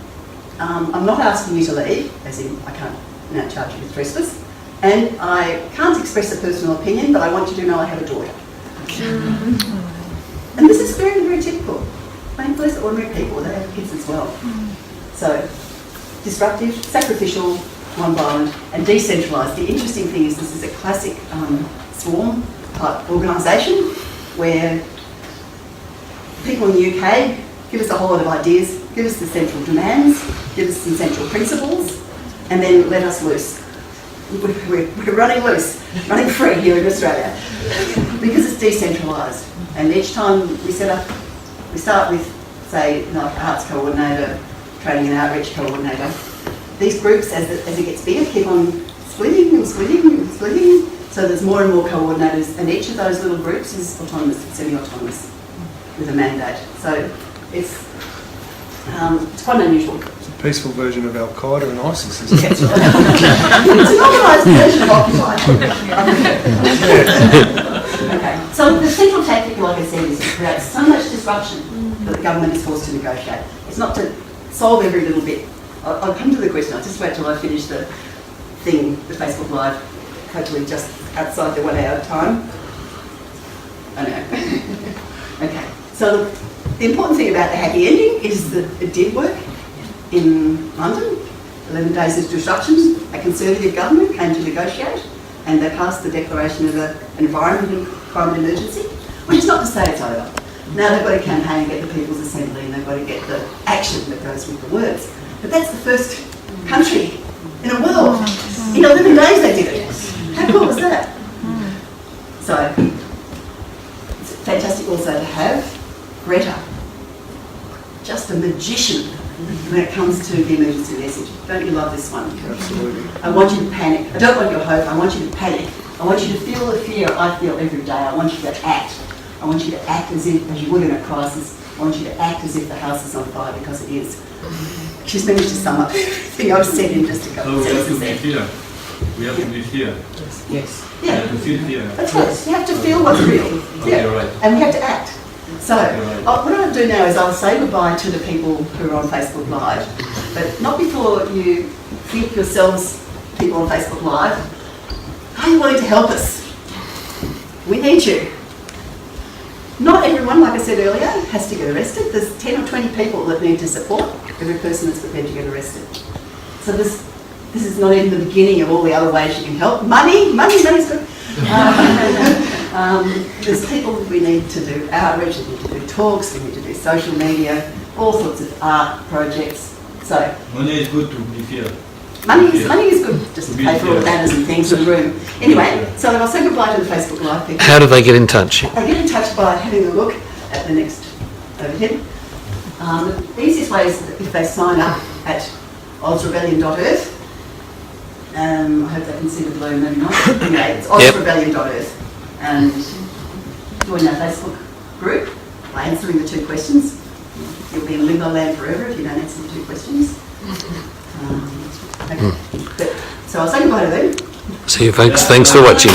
I'm not asking you to leave, as in I can't now charge you with trespass, and I can't express a personal opinion, but I want you to know I have a daughter. And this is very, very typical. Plain police are ordinary people, they have kids as well. So, disruptive, sacrificial, non-violent, and decentralised. The interesting thing is this is a classic swarm type organisation where people in the UK give us a whole lot of ideas, give us the central demands, give us some central principles, and then let us loose. We're running loose, running free here in Australia, because it's decentralised. And each time we start with, say, like arts coordinator, training and outreach coordinator. These groups, as it gets bigger, keep on splitting and splitting and splitting. So there's more and more coordinators, and each of those little groups is autonomous, semi-autonomous, with a mandate. So it's quite unusual. It's a peaceful version of Al-Qaeda and ISIS, isn't it? It's an organised version of Occupy. Okay, so the central tactic, like I said, is to create so much disruption that the government is forced to negotiate. It's not to solve every little bit. I'll come to the question. I'll just wait till I finish the thing, the Facebook Live, hopefully just outside the 1 hour time. I know. Okay, so the important thing about the happy ending is that it did work in London. 11 days of disruptions, a Conservative government came to negotiate, and they passed the declaration of an environment and climate emergency, which is not to say it's over. Now they've got to campaign and get the People's Assembly, and they've got to get the action that goes with the words. But that's the first country in the world. In 11 days they did it. How cool was that? So, it's fantastic also to have Greta, just a magician when it comes to the emergency message. Don't you love this one? Absolutely. I want you to panic. I don't want your hope, I want you to panic. I want you to feel the fear I feel every day. I want you to act. I want you to act as you would in a crisis. I want you to act as if the house is on fire, because it is. She's managed to sum up everything I've said in just a couple of So we have to sentences be there. here. We have to be here. Yes. We Yeah, have to feel here. that's right. You have to feel what's real. Okay, right. And we have to act. So, right. what I'll do now is I'll say goodbye to the people who are on Facebook Live, but not before you think yourselves, people on Facebook Live, are you willing to help us? We need you. Not everyone, like I said earlier, has to get arrested. There's 10 or 20 people that need to support every person that's prepared to get arrested. So this is not even the beginning of all the other ways you can help. Money's good. There's people that we need to do outreach, we need to do talks, we need to do social media, all sorts of art projects. So Money is good to be here. money is good, just to pay for all the banners and things in the room. Anyway, so I'll say goodbye to the Facebook Live people. How do they get in touch? They get in touch by having a look at the next overhead. The easiest way is if they sign up at ozrebellion.earth, I hope they can see the bloom and anyway, it's ozrebellion.earth. And join our Facebook group by answering the 2 questions. You'll be in limbo land forever if you don't answer the 2 questions. Okay. So I'll say goodbye to them. See you folks, thanks for watching.